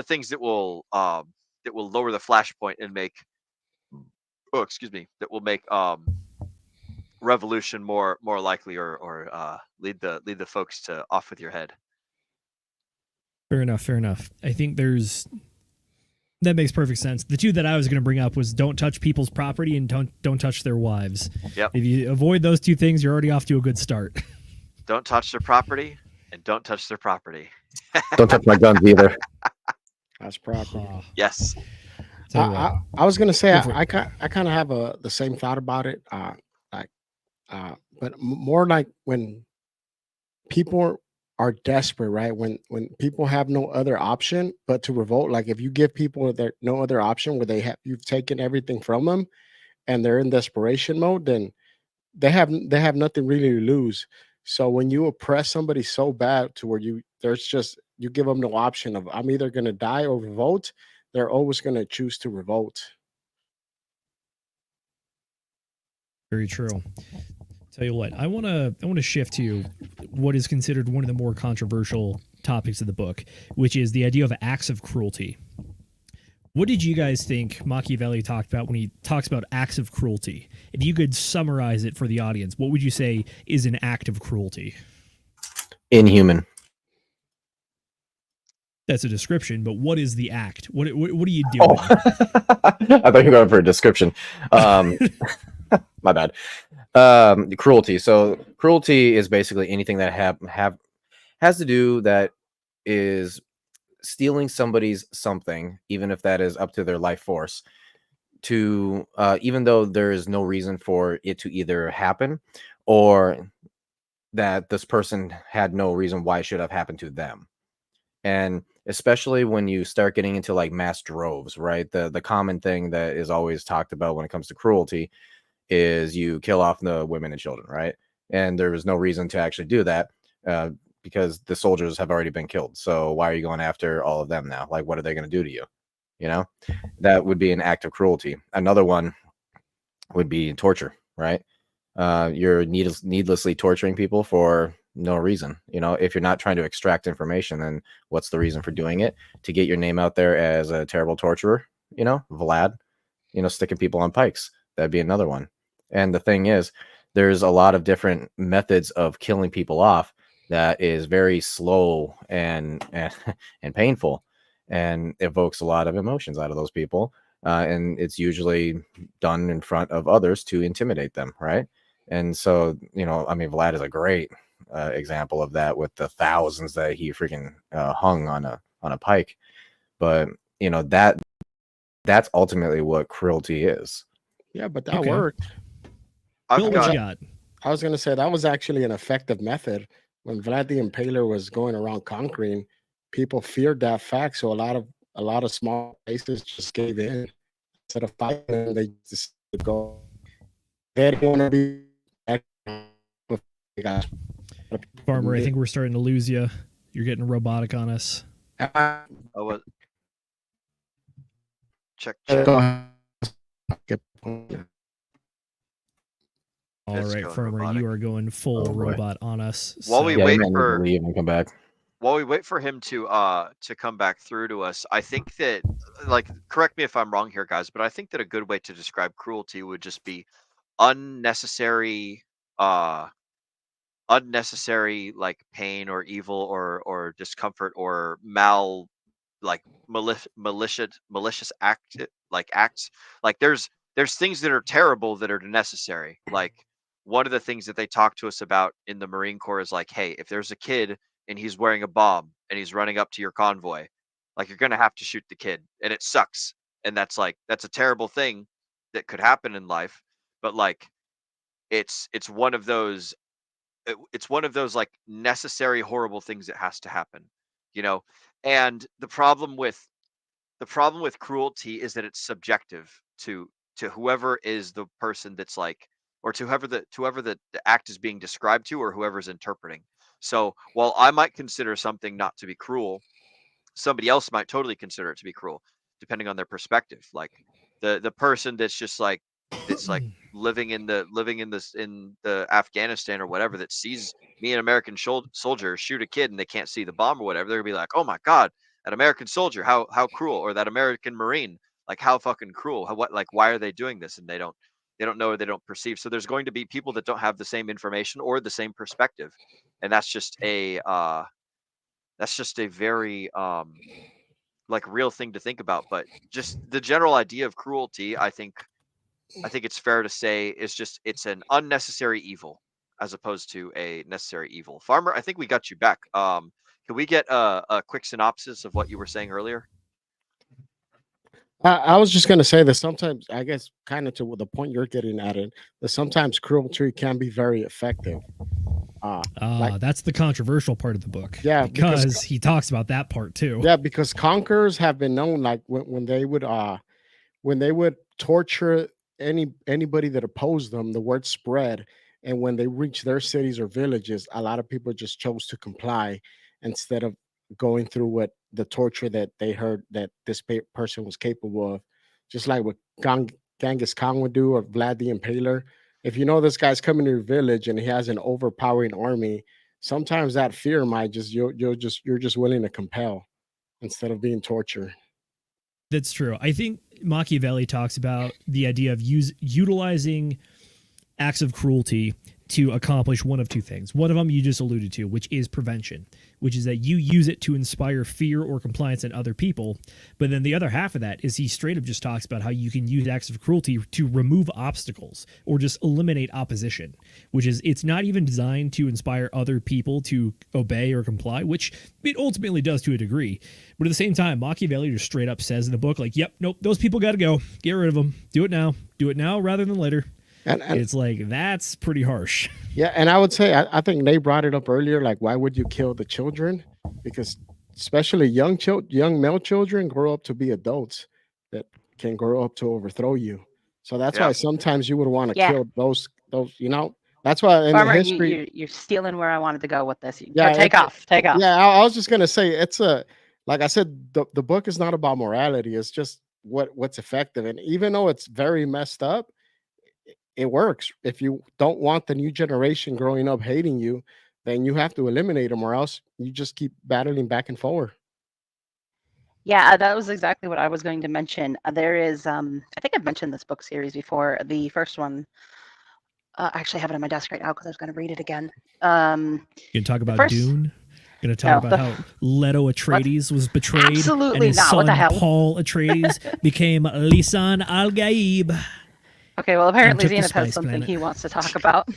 the flashpoint and make revolution more likely, or lead the folks to off with your head. Fair enough. I think that makes perfect sense. The two that I was going to bring up was don't touch people's property and don't touch their wives. Yep. If you avoid those two things, you're already off to a good start. Don't touch their property, and don't touch their property. Don't touch my guns either. That's property. Yes. I was gonna say I kind of have the same thought about it. But more like when people are desperate, right? When people have no other option but to revolt. Like if you give people no other option, where you've taken everything from them, and they're in desperation mode, then they have nothing really to lose. So when you oppress somebody so bad to where you give them no option of, I'm either going to die or revolt, they're always going to choose to revolt. Very true. Tell you what, I want to shift to what is considered one of the more controversial topics of the book, which is the idea of acts of cruelty. What did you guys think Machiavelli talked about when he talks about acts of cruelty? If you could summarize it for the audience, what would you say is an act of cruelty? Inhuman. That's a description, but what is the act? What are you doing? Oh. I thought you were going for a description. My bad. Cruelty. So cruelty is basically anything that has to do that is stealing somebody's something, even if that is up to their life force, to even though there is no reason for it to either happen or that this person had no reason why it should have happened to them. And especially when you start getting into like mass droves, right? The common thing that is always talked about when it comes to cruelty is you kill off the women and children, right? And there was no reason to actually do that because the soldiers have already been killed. So why are you going after all of them now? Like, what are they going to do to you? You know, that would be an act of cruelty. Another one would be torture, right? You're needlessly torturing people for no reason. You know, if you're not trying to extract information, then what's the reason for doing it? To get your name out there as a terrible torturer, you know, Vlad, you know, sticking people on pikes. That'd be another one. And the thing is, there's a lot of different methods of killing people off that is very slow and painful and evokes a lot of emotions out of those people. And it's usually done in front of others to intimidate them, right? And so, you know, I mean, Vlad is a great example of that with the thousands that he freaking hung on a pike. But, you know, that's ultimately what cruelty is. Yeah, but that worked. Bill, what you got? I was going to say that was actually an effective method. When Vlad the Impaler was going around conquering, people feared that fact. So a lot of small places just gave in. Instead of fighting, they just go. They didn't want to be. Farmer, I think we're starting to lose you. You're getting robotic on us. Check. All right, Farmer, robotic. You are going full robot on us. While we wait for leave and come back. While we wait for him to come back through to us, I think that, like, correct me if I'm wrong here, guys, but I think that a good way to describe cruelty would just be unnecessary like pain or evil or discomfort or malicious acts. Like there's things that are terrible that are necessary. Like one of the things that they talk to us about in the Marine Corps is like, hey, if there's a kid and he's wearing a bomb and he's running up to your convoy, like you're gonna have to shoot the kid, and it sucks. And that's a terrible thing that could happen in life, but like it's one of those like necessary horrible things that has to happen, you know. And the problem with cruelty is that it's subjective to whoever is the person that's like, or to whoever the act is being described to, or whoever's interpreting. So while I might consider something not to be cruel, somebody else might totally consider it to be cruel, depending on their perspective. Like the person that's just like living in the Afghanistan or whatever, that sees me, an American soldier, shoot a kid and they can't see the bomb or whatever, they're gonna be like, oh my god, that American soldier, how cruel, or that American Marine, like how fucking cruel, why are they doing this? And they don't know, or they don't perceive. So there's going to be people that don't have the same information or the same perspective, and that's just a very like real thing to think about. But just the general idea of cruelty, I think it's fair to say it's an unnecessary evil as opposed to a necessary evil. Farmer, I think we got you back. Can we get a quick synopsis of what you were saying earlier? I was just going to say that sometimes, I guess, kind of to the point you're getting at it, that sometimes cruelty can be very effective. That's the controversial part of the book. Yeah, because he talks about that part too. Yeah, because conquerors have been known, like when they would torture anybody that opposed them, the word spread, and when they reached their cities or villages, a lot of people just chose to comply instead of going through what the torture that they heard that this person was capable of. Just like what Genghis Khan would do, or Vlad the Impaler. if you know this guy's coming to your village and he has an overpowering army, sometimes that fear might just you're just willing to compel instead of being tortured. That's true. I think Machiavelli talks about the idea of utilizing acts of cruelty to accomplish one of two things. One of them you just alluded to, which is prevention, which is that you use it to inspire fear or compliance in other people. But then the other half of that is he straight up just talks about how you can use acts of cruelty to remove obstacles or just eliminate opposition, which is it's not even designed to inspire other people to obey or comply, which it ultimately does to a degree. But at the same time, Machiavelli just straight up says in the book, like, yep, nope, those people got to go. Get rid of them. Do it now. Do it now rather than later. And it's like, that's pretty harsh. Yeah, and I would say, I think Nate brought it up earlier, like, why would you kill the children? Because especially young male children grow up to be adults that can grow up to overthrow you. So that's why sometimes you would want to kill those, you know, that's why in Farmer, the history. you're stealing where I wanted to go with this. Yeah, take off. Yeah, I was just going to say, it's like I said, the book is not about morality. It's just what's effective. And even though it's very messed up, it works. If you don't want the new generation growing up hating you, then you have to eliminate them, or else you just keep battling back and forward. Yeah, that was exactly what I was going to mention. There is, I think I've mentioned this book series before. The first one, I actually have it on my desk right now because I was going to read it again. You can talk about Dune. Going to talk about how Leto Atreides was betrayed. Absolutely and his not. son, What the hell? Paul Atreides became Lisan al-Gaib. Okay, well, apparently Zenith has something he wants to talk about.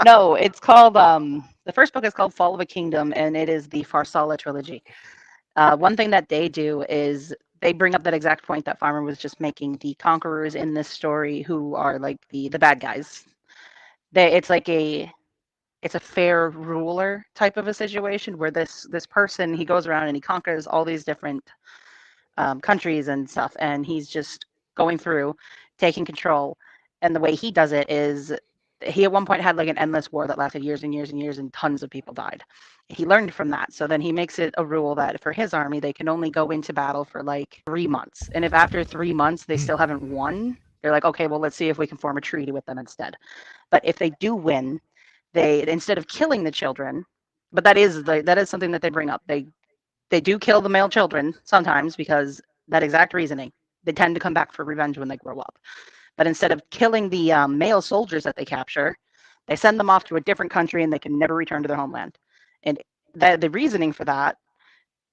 No, it's called, the first book is called Fall of a Kingdom, and it is the Farsala trilogy. One thing that they do is they bring up that exact point that Farmer was just making. The conquerors in this story, who are like the bad guys, it's a fair ruler type of a situation where this person, he goes around and he conquers all these different countries and stuff, and he's just going through taking control. And the way he does it is, he at one point had like an endless war that lasted years and years and years, and tons of people died. He learned from that, so then he makes it a rule that for his army they can only go into battle for like 3 months, and if after 3 months they still haven't won, they're like, okay, well, let's see if we can form a treaty with them instead. But if they do win, they, instead of killing the children, but that is something that they bring up, they do kill the male children sometimes, because that exact reasoning, they tend to come back for revenge when they grow up. But instead of killing the male soldiers that they capture, they send them off to a different country and they can never return to their homeland. And the reasoning for that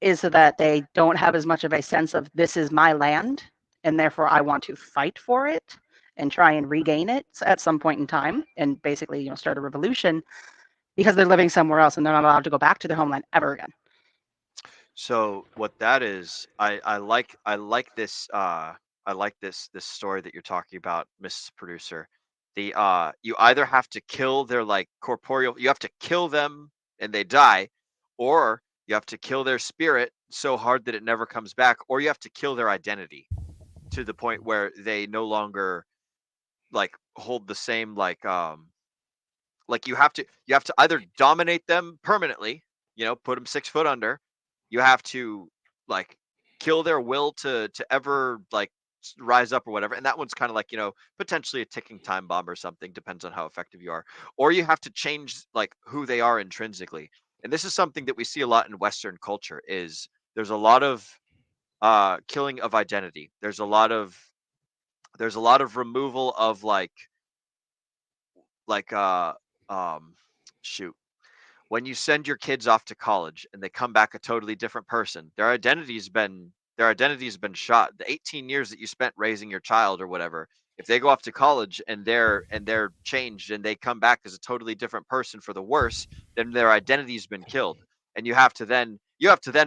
is so that they don't have as much of a sense of, this is my land, and therefore I want to fight for it and try and regain it at some point in time, and basically, you know, start a revolution, because they're living somewhere else and they're not allowed to go back to their homeland ever again. So what that is, I like this this story that you're talking about, Mrs. Producer. The you either have to kill their like corporeal, you have to kill them and they die, or you have to kill their spirit so hard that it never comes back, or you have to kill their identity to the point where they no longer like hold the same like you have to either dominate them permanently, you know, put them 6 foot under. You have to like kill their will to ever like rise up or whatever. And that one's kind of like, you know, potentially a ticking time bomb or something, depends on how effective you are. Or you have to change like who they are intrinsically. And this is something that we see a lot in Western culture, is there's a lot of killing of identity. There's a lot of removal of like shoot, when you send your kids off to college and they come back a totally different person, their identity's been shot. The 18 years that you spent raising your child or whatever, if they go off to college and they're changed and they come back as a totally different person for the worse, then their identity's been killed. And you have to then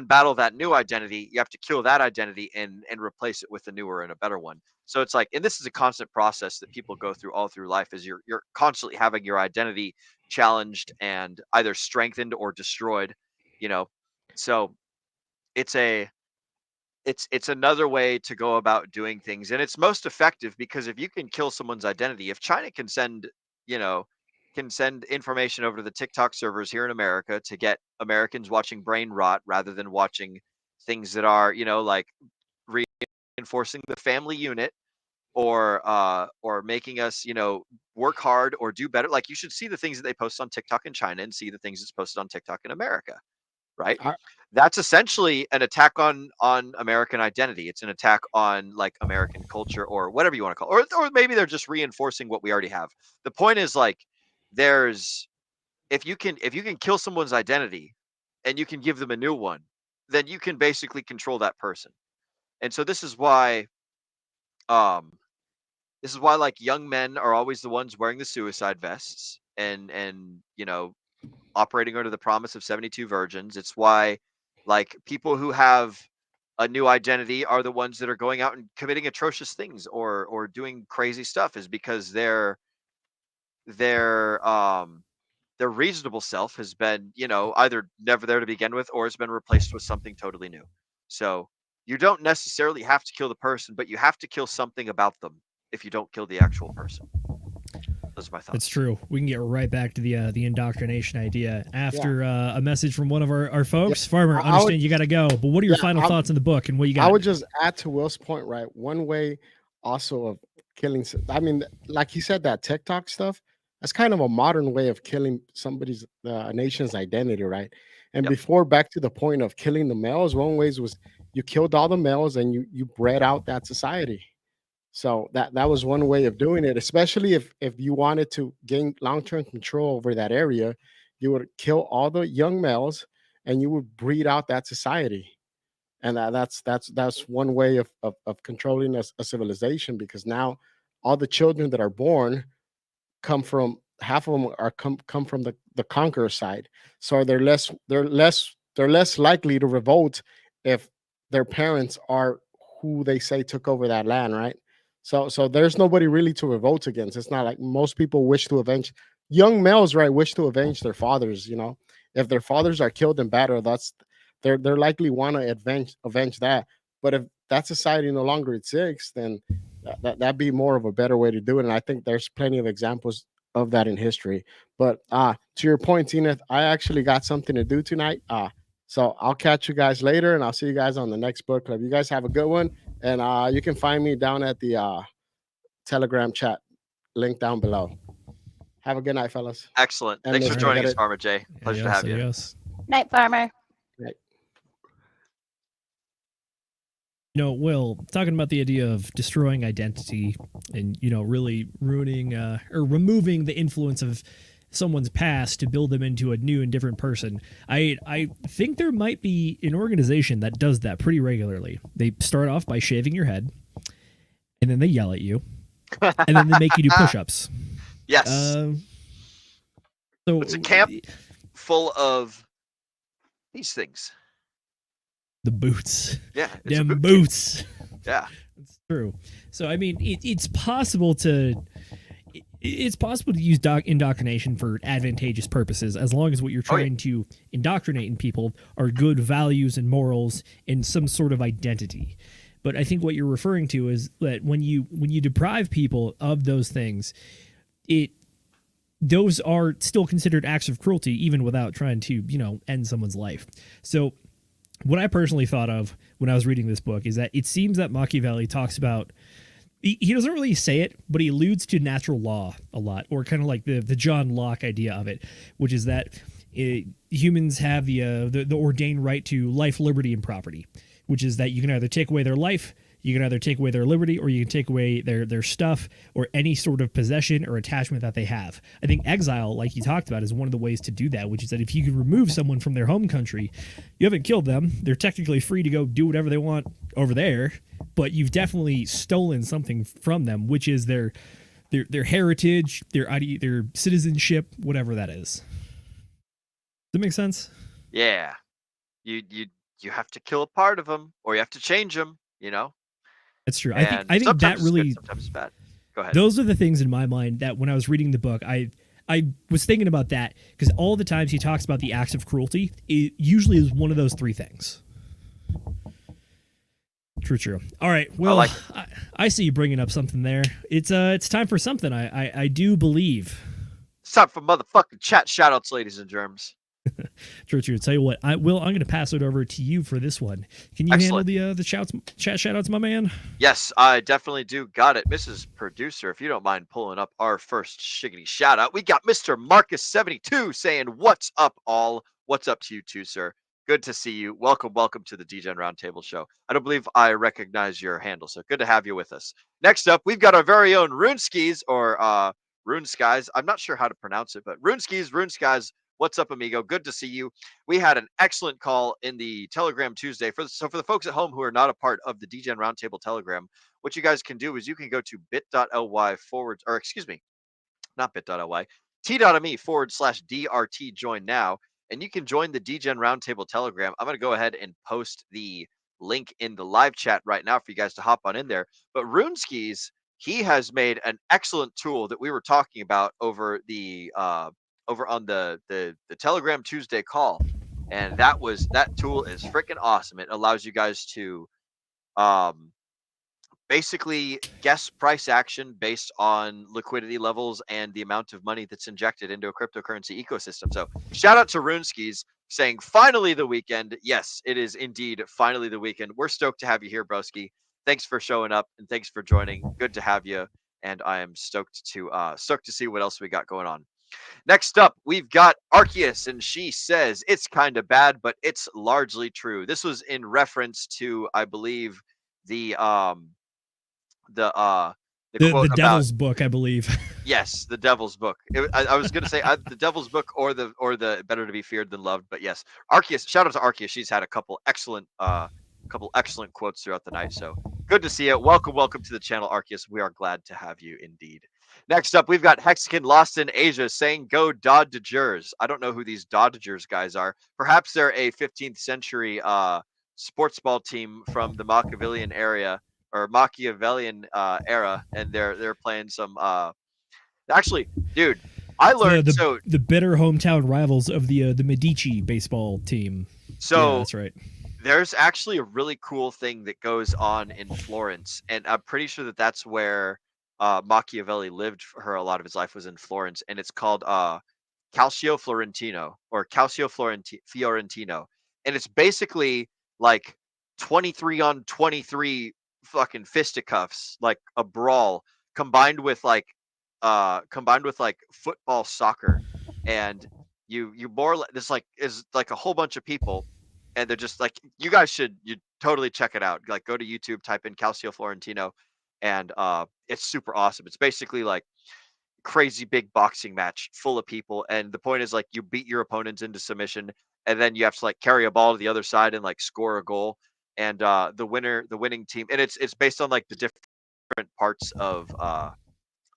battle that new identity. You have to kill that identity and replace it with a newer and a better one. So it's like, and this is a constant process that people go through all through life, is you're constantly having your identity challenged and either strengthened or destroyed, you know. So it's another way to go about doing things, and it's most effective because if you can kill someone's identity, if China can send information over to the TikTok servers here in America to get Americans watching brain rot rather than watching things that are, you know, like reinforcing the family unit, or making us, work hard or do better. Like, you should see the things that they post on TikTok in China and see the things that's posted on TikTok in America, right? That's essentially an attack on American identity. It's an attack on like American culture or whatever you want to call it. Or maybe they're just reinforcing what we already have. The point is, like, if you can kill someone's identity and you can give them a new one, then you can basically control that person. And so this is why like young men are always the ones wearing the suicide vests and operating under the promise of 72 virgins. It's why like people who have a new identity are the ones that are going out and committing atrocious things or doing crazy stuff, is because their reasonable self has been, either never there to begin with or has been replaced with something totally new. So you don't necessarily have to kill the person, but you have to kill something about them if you don't kill the actual person. Those are my thoughts. That's true. We can get right back to the indoctrination idea after a message from one of our folks. Yeah. Farmer, I understand you got to go, but what are your final thoughts on the book and what you got? I would just add to Will's point, right? One way also of killing, I mean, like he said, that TikTok stuff, that's kind of a modern way of killing somebody's nation's identity, right? And before, back to the point of killing the males, one ways was you killed all the males and you bred out that society. So that was one way of doing it, especially if you wanted to gain long-term control over that area, you would kill all the young males and you would breed out that society. And that's one way of controlling a civilization, because now all the children that are born come from, half of them are come from the conqueror side. So they're less likely to revolt if their parents are who they say took over that land, right? So there's nobody really to revolt against. It's not like most people wish to avenge young males, right? Wish to avenge their fathers. If their fathers are killed in battle, they're likely want to avenge that. But if that society no longer exists, then that'd be more of a better way to do it. And I think there's plenty of examples of that in history. But to your point, Zenith, I actually got something to do tonight. So I'll catch you guys later, and I'll see you guys on the next book club. You guys have a good one. And you can find me down at the Telegram chat link down below. Have a good night, fellas. Excellent. Thanks for joining us, Farmer Jay. Pleasure to have you. Yes. Night, Farmer. Night. Will, talking about the idea of destroying identity and, really ruining or removing the influence of someone's past to build them into a new and different person. I think there might be an organization that does that pretty regularly. They start off by shaving your head, and then they yell at you, and then they make you do push-ups. Yes. So it's a camp full of these things. The boots. Yeah. Them boots. Yeah. That's true. So, I mean, it's possible to use indoctrination for advantageous purposes, as long as what you're trying to indoctrinate in people are good values and morals and some sort of identity. But I think what you're referring to is that when you deprive people of those things, those are still considered acts of cruelty, even without trying to, end someone's life. So what I personally thought of when I was reading this book is that it seems that Machiavelli talks about, he doesn't really say it, but he alludes to natural law a lot, or kind of like the John Locke idea of it, which is that humans have the ordained right to life, liberty, and property, which is that you can either take away their life, you can either take away their liberty, or you can take away their stuff or any sort of possession or attachment that they have. I think exile, like you talked about, is one of the ways to do that, which is that if you can remove someone from their home country, you haven't killed them. They're technically free to go do whatever they want over there, but you've definitely stolen something from them, which is their heritage, their citizenship, whatever that is. Does that make sense? Yeah. You have to kill a part of them, or you have to change them, That's true. I think that really, sometimes it's bad. Go ahead. Those are the things in my mind that when I was reading the book, I was thinking about that, because all the times he talks about the acts of cruelty, it usually is one of those three things. True. All right. Well, I see you bringing up something there. It's time for something. I do believe. It's time for motherfucking chat shoutouts, ladies and germs. True. Tell you what, I'm going to pass it over to you for this one. Can you Excellent. handle the chat shout outs, my man? Yes, I definitely do. Got it. Mrs. Producer, if you don't mind pulling up our first shiggity shout out, we got Mr. Marcus72 saying, "What's up, all? What's up to you too, sir? Good to see you. Welcome to the Degen Roundtable show. I don't believe I recognize your handle, so good to have you with us." Next up, we've got our very own Runeskis, or Runeskies. I'm not sure how to pronounce it, but Runeskies. What's up, amigo? Good to see you. We had an excellent call in the Telegram Tuesday. For the folks at home who are not a part of the Degen Roundtable Telegram, what you guys can do is you can go to bit.ly not bit.ly, t.me/DRT join now, and you can join the Degen Roundtable Telegram. I'm going to go ahead and post the link in the live chat right now for you guys to hop on in there. But Runeskis, he has made an excellent tool that we were talking about over the over on the Telegram Tuesday call, and that tool is freaking awesome. It allows you guys to basically guess price action based on liquidity levels and the amount of money that's injected into a cryptocurrency ecosystem. So shout out to Runeskis saying, "Finally the weekend." Yes, it is indeed finally the weekend. We're stoked to have you here, broski. Thanks for showing up and thanks for joining. Good to have you, and I am stoked to see what else we got going on. Next up, we've got Arceus, and she says, "It's kind of bad, but it's largely true." This was in reference to, I believe, the quote The Devil's Book, I believe. Yes, the Devil's Book. I was going to say the Devil's Book or the Better to be Feared than Loved, but yes, Arceus. Shout out to Arceus. She's had a couple excellent quotes throughout the night. So good to see you. Welcome to the channel, Arceus. We are glad to have you indeed. Next up, we've got Hexagon Lost in Asia saying, "Go Dodgers." I don't know who these Dodgers guys are. Perhaps they're a 15th century sports ball team from the Machiavellian area or Machiavellian era, and they're playing some. Actually, dude, I learned the bitter hometown rivals of the Medici baseball team. So yeah, that's right. There's actually a really cool thing that goes on in Florence, and I'm pretty sure that's where Machiavelli lived for a lot of his life was in Florence, and it's called Calcio Fiorentino, and it's basically like 23 on 23 fucking fisticuffs, like a brawl combined with like football soccer, and you more this like is like a whole bunch of people, and they're just like, you totally check it out. Like, go to YouTube, type in Calcio Fiorentino, and it's super awesome. It's basically like crazy big boxing match full of people, and the point is like you beat your opponents into submission, and then you have to like carry a ball to the other side and like score a goal, and the winning team, and it's based on like the different parts of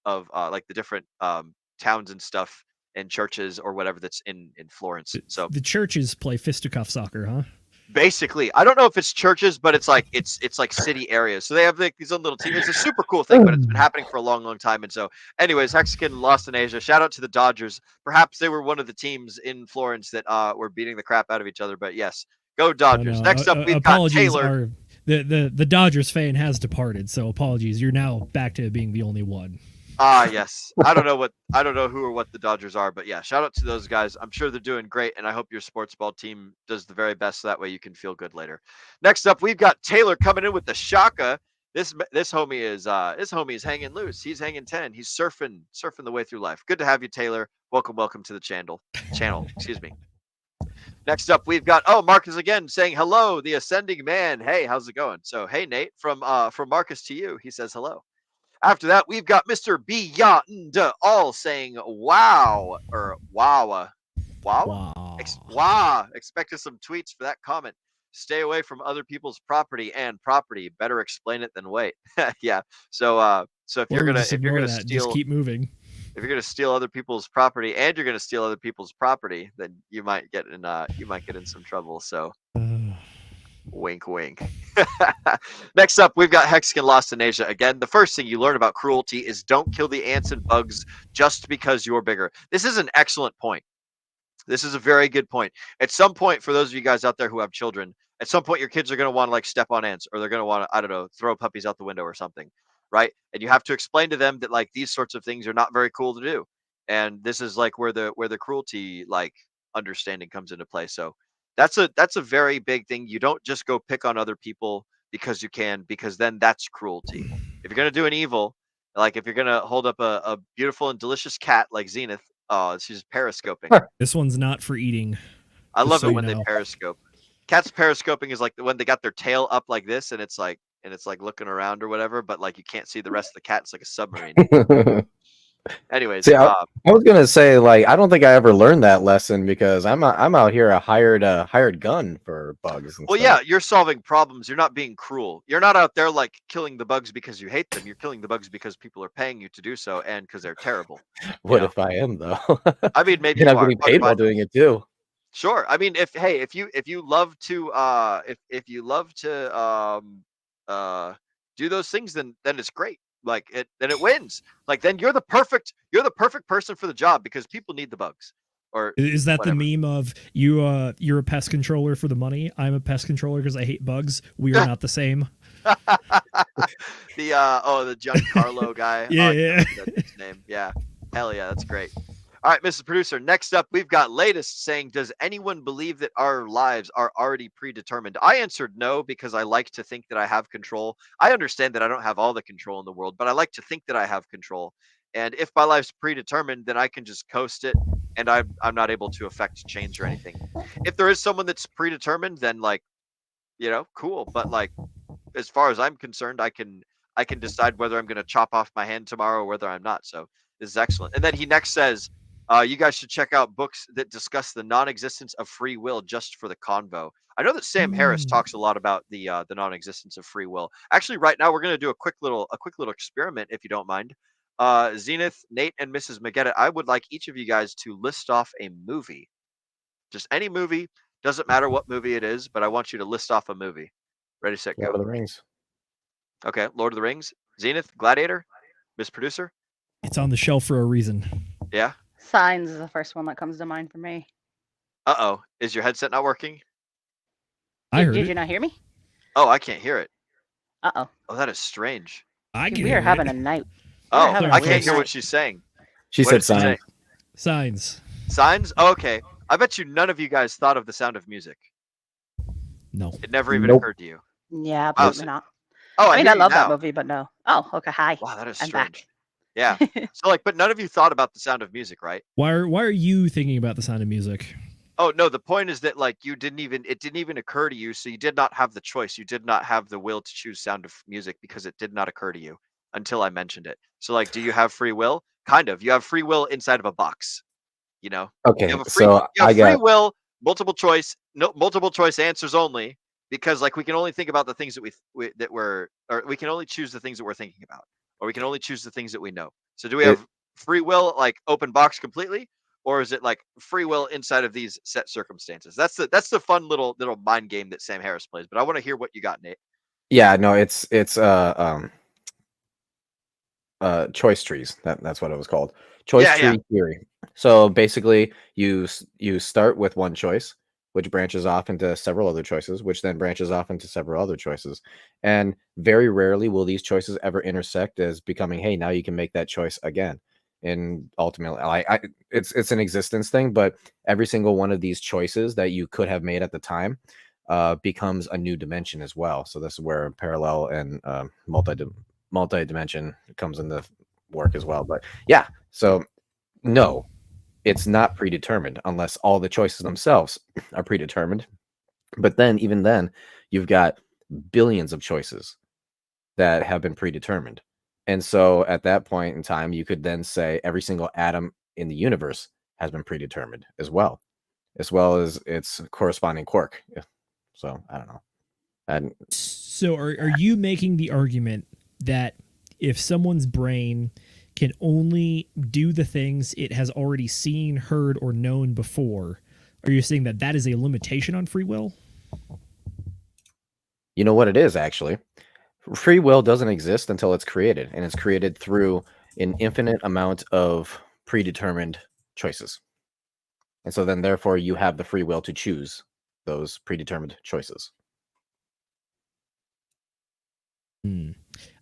like the different towns and stuff and churches or whatever that's in Florence. So the churches play fisticuff soccer, huh? Basically, I don't know if it's churches, but it's like city areas. So they have like these own little teams. It's a super cool thing, but it's been happening for a long time. And so, anyways, Hexagon Lost in Asia. Shout out to the Dodgers. Perhaps they were one of the teams in Florence that were beating the crap out of each other. But yes, go Dodgers. No. Next up, we've got Taylor. The Dodgers fan has departed, so apologies. You're now back to being the only one. Yes. I don't know who or what the Dodgers are, but yeah, shout out to those guys. I'm sure they're doing great, and I hope your sports ball team does the very best so that way you can feel good later. Next up, we've got Taylor coming in with the shaka. This homie is hanging loose. He's hanging 10. He's surfing the way through life. Good to have you, Taylor. Welcome to the channel. Excuse me. Next up, we've got Marcus again saying hello, the ascending man. Hey, how's it going? So hey, Nate, from Marcus to you. He says hello. After that, we've got Mr. Beyond All saying wow, or wow. Expect us some tweets for that comment. Stay away from other people's property and property. Better explain it than wait. Yeah. So if you're gonna steal, just keep moving. If you're gonna steal other people's property and you're gonna steal other people's property, then you might get in some trouble. So. Wink, wink. Next up, we've got Hexagon Lost in Asia. Again, the first thing you learn about cruelty is don't kill the ants and bugs just because you're bigger. This is an excellent point. This is a very good point. At some point, for those of you guys out there who have children, at some point your kids are going to want to like step on ants, or they're going to want to, I don't know, throw puppies out the window or something, right? And you have to explain to them that like these sorts of things are not very cool to do. And this is like where the cruelty like understanding comes into play. So that's a very big thing. You don't just go pick on other people because you can, because then that's cruelty. If you're gonna do an evil, like if you're gonna hold up a beautiful and delicious cat like Zenith, oh, she's periscoping. This one's not for eating. I Just love so it you when they know. periscope. Cats periscoping is like when they got their tail up like this, and it's like looking around or whatever, but like you can't see the rest of the cat. It's like a submarine. Anyways, See, I was gonna say, like, I don't think I ever learned that lesson because I'm out here a hired gun for bugs. And well, stuff. yeah, you're solving problems. You're not being cruel. You're not out there like killing the bugs because you hate them. You're killing the bugs because people are paying you to do so, and because they're terrible. What if I am though? I mean, maybe and you I'm are. getting paid while doing it too. Sure. I mean, if you love to if you love to do those things, then it's great. Like then it wins. Like then you're the perfect person for the job because people need the bugs. Or Is that whatever. the meme of you? You're a pest controller for the money. I'm a pest controller because I hate bugs. We are not the same. the Giancarlo guy. Yeah, I yeah. can't remember his name. Yeah. Hell yeah, that's great. All right, Mrs. Producer. Next up, we've got latest saying, does anyone believe that our lives are already predetermined? I answered no because I like to think that I have control. I understand that I don't have all the control in the world, but I like to think that I have control. And if my life's predetermined, then I can just coast it, and I'm not able to affect change or anything. If there is someone that's predetermined, then like, cool. But like, as far as I'm concerned, I can decide whether I'm going to chop off my hand tomorrow or whether I'm not. So this is excellent. And then he next says, you guys should check out books that discuss the non-existence of free will just for the convo. I know that Sam Harris talks a lot about the non-existence of free will. Actually, right now we're going to do a quick little experiment, if you don't mind. Zenith, Nate, and Mrs. Magetta, I would like each of you guys to list off a movie, just any movie. Doesn't matter what movie it is, but I want you to list off a movie. Ready, set, go. Lord of the Rings. Okay, Lord of the Rings, Zenith, Gladiator, Miss Producer. It's on the shelf for a reason. Yeah. Signs is the first one that comes to mind for me. Uh-oh. Is your headset not working? I heard Did it. you not hear me? Oh, I can't hear it. Uh-oh. Oh, that is strange. I can We hear are having it. a night. Oh, having a I weird can't hear night. what she's saying. She What said did she say? signs. Signs. Signs? Oh, okay. I bet you none of you guys thought of The Sound of Music. No. It never even Nope. occurred to you. Yeah, Wow, absolutely not. Oh, I mean, hear I you love that now. movie, but no. Oh, okay. Hi. Wow, that is I'm strange. back. Yeah. So like, but none of you thought about The Sound of Music, right? Why are you thinking about The Sound of Music? Oh no, the point is that like it didn't even occur to you, so you did not have the choice. You did not have the will to choose Sound of Music because it did not occur to you until I mentioned it. So like, do you have free will? Kind of. You have free will inside of a box. Okay, You have a free, so you have I free got will, multiple choice answers only, because like we can only think about the things that we can only choose the things that we're thinking about, or we can only choose the things that we know. So do we have free will, like open box completely, or is it like free will inside of these set circumstances? That's the fun little mind game that Sam Harris plays. But I want to hear what you got, Nate. Yeah, no, it's choice trees. That's what it was called. Choice tree theory. So basically, you start with one choice, which branches off into several other choices, which then branches off into several other choices. And very rarely will these choices ever intersect as becoming, hey, now you can make that choice again. And ultimately, it's an existence thing, but every single one of these choices that you could have made at the time becomes a new dimension as well. So this is where parallel and multi-dimension comes into work as well. But yeah, so no, it's not predetermined unless all the choices themselves are predetermined. But then, even then, you've got billions of choices that have been predetermined. And so at that point in time, you could then say every single atom in the universe has been predetermined as well as its corresponding quark. So I don't know. And so are you making the argument that if someone's brain can only do the things it has already seen, heard, or known before, are you saying that is a limitation on free will? You know what it is, actually? Free will doesn't exist until it's created, and it's created through an infinite amount of predetermined choices. And so then, therefore, you have the free will to choose those predetermined choices.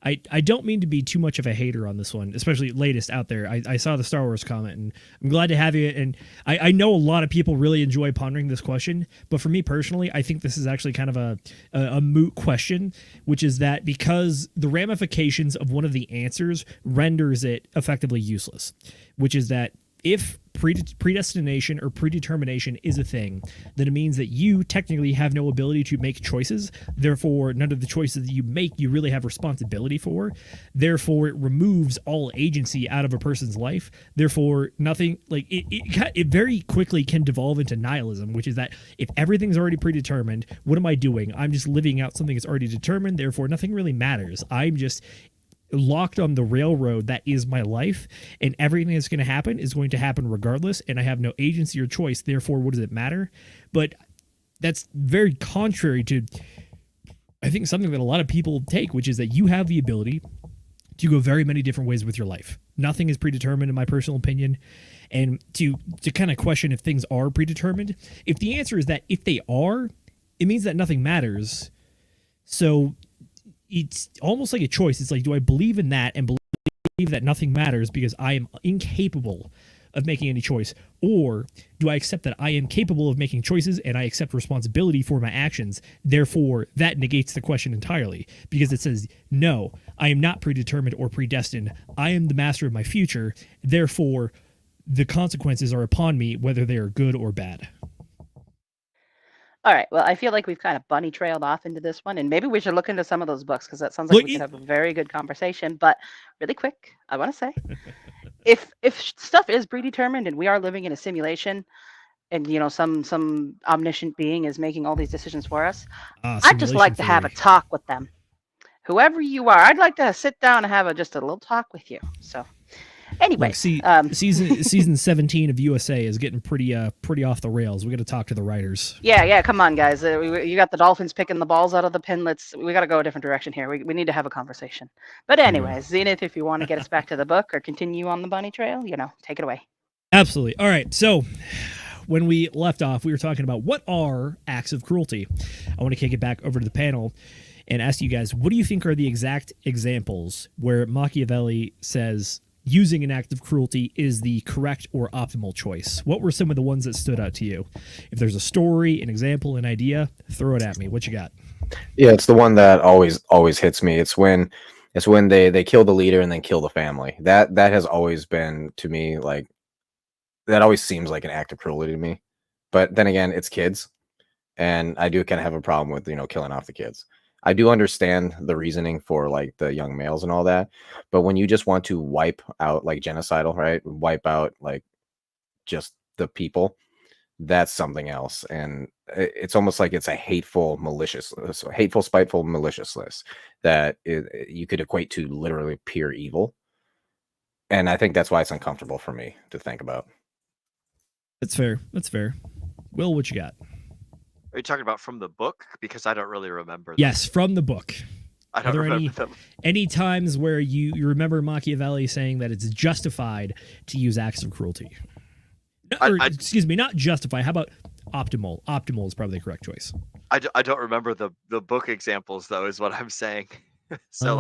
I don't mean to be too much of a hater on this one, especially latest out there. I saw the Star Wars comment, and I'm glad to have you. And I know a lot of people really enjoy pondering this question, but for me personally, I think this is actually kind of a moot question, which is that because the ramifications of one of the answers renders it effectively useless, which is that if predestination or predetermination is a thing, then it means that you technically have no ability to make choices. Therefore, none of the choices that you make, you really have responsibility for. Therefore, it removes all agency out of a person's life. Therefore, nothing like it very quickly can devolve into nihilism, which is that if everything's already predetermined, what am I doing? I'm just living out something that's already determined. Therefore, nothing really matters. I'm just locked on the railroad that is my life, and everything that's going to happen is going to happen regardless, and I have no agency or choice. Therefore, what does it matter? But that's very contrary to, I think, something that a lot of people take, which is that you have the ability to go very many different ways with your life. Nothing is predetermined, in my personal opinion. And to kind of question if things are predetermined, if the answer is that if they are, it means that nothing matters. So it's almost like a choice. It's like, do I believe in that and believe that nothing matters because I am incapable of making any choice? Or do I accept that I am capable of making choices and I accept responsibility for my actions? Therefore, that negates the question entirely because it says, no, I am not predetermined or predestined. I am the master of my future. Therefore, the consequences are upon me, whether they are good or bad. All right. Well, I feel like we've kind of bunny trailed off into this one, and maybe we should look into some of those books because that sounds like we could have a very good conversation. But really quick, I want to say, if stuff is predetermined and we are living in a simulation, and some omniscient being is making all these decisions for us, I'd just like to have a talk with them. Whoever you are, I'd like to sit down and have just a little talk with you. So. Anyway, season 17 of USA is getting pretty off the rails. We got to talk to the writers. Yeah. Come on, guys. You got the Dolphins picking the balls out of the pen. We got to go a different direction here. We need to have a conversation. But anyways, Zenith, if you want to get us back to the book or continue on the bunny trail, take it away. Absolutely. All right. So when we left off, we were talking about what are acts of cruelty. I want to kick it back over to the panel and ask you guys, what do you think are the exact examples where Machiavelli says using an act of cruelty is the correct or optimal choice? What were some of the ones that stood out to you? If there's a story, an example, an idea, throw it at me. What you got? Yeah, it's the one that always hits me. It's when they kill the leader and then kill the family. That has always been, to me, like, that always seems like an act of cruelty to me. But then again, it's kids, and I do kind of have a problem with killing off the kids. I do understand the reasoning for like the young males and all that, but when you just want to wipe out, like, genocidal, right? Wipe out like just the people, that's something else. And it's almost like it's a hateful, spiteful maliciousness that you could equate to literally pure evil. And I think that's why it's uncomfortable for me to think about. That's fair. Will, what you got? Are you talking about from the book? Because I don't really remember them. Yes, from the book. I don't remember them. Any times where you remember Machiavelli saying that it's justified to use acts of cruelty? Excuse me, not justify. How about optimal? Optimal is probably the correct choice. I don't remember the book examples, though, is what I'm saying. So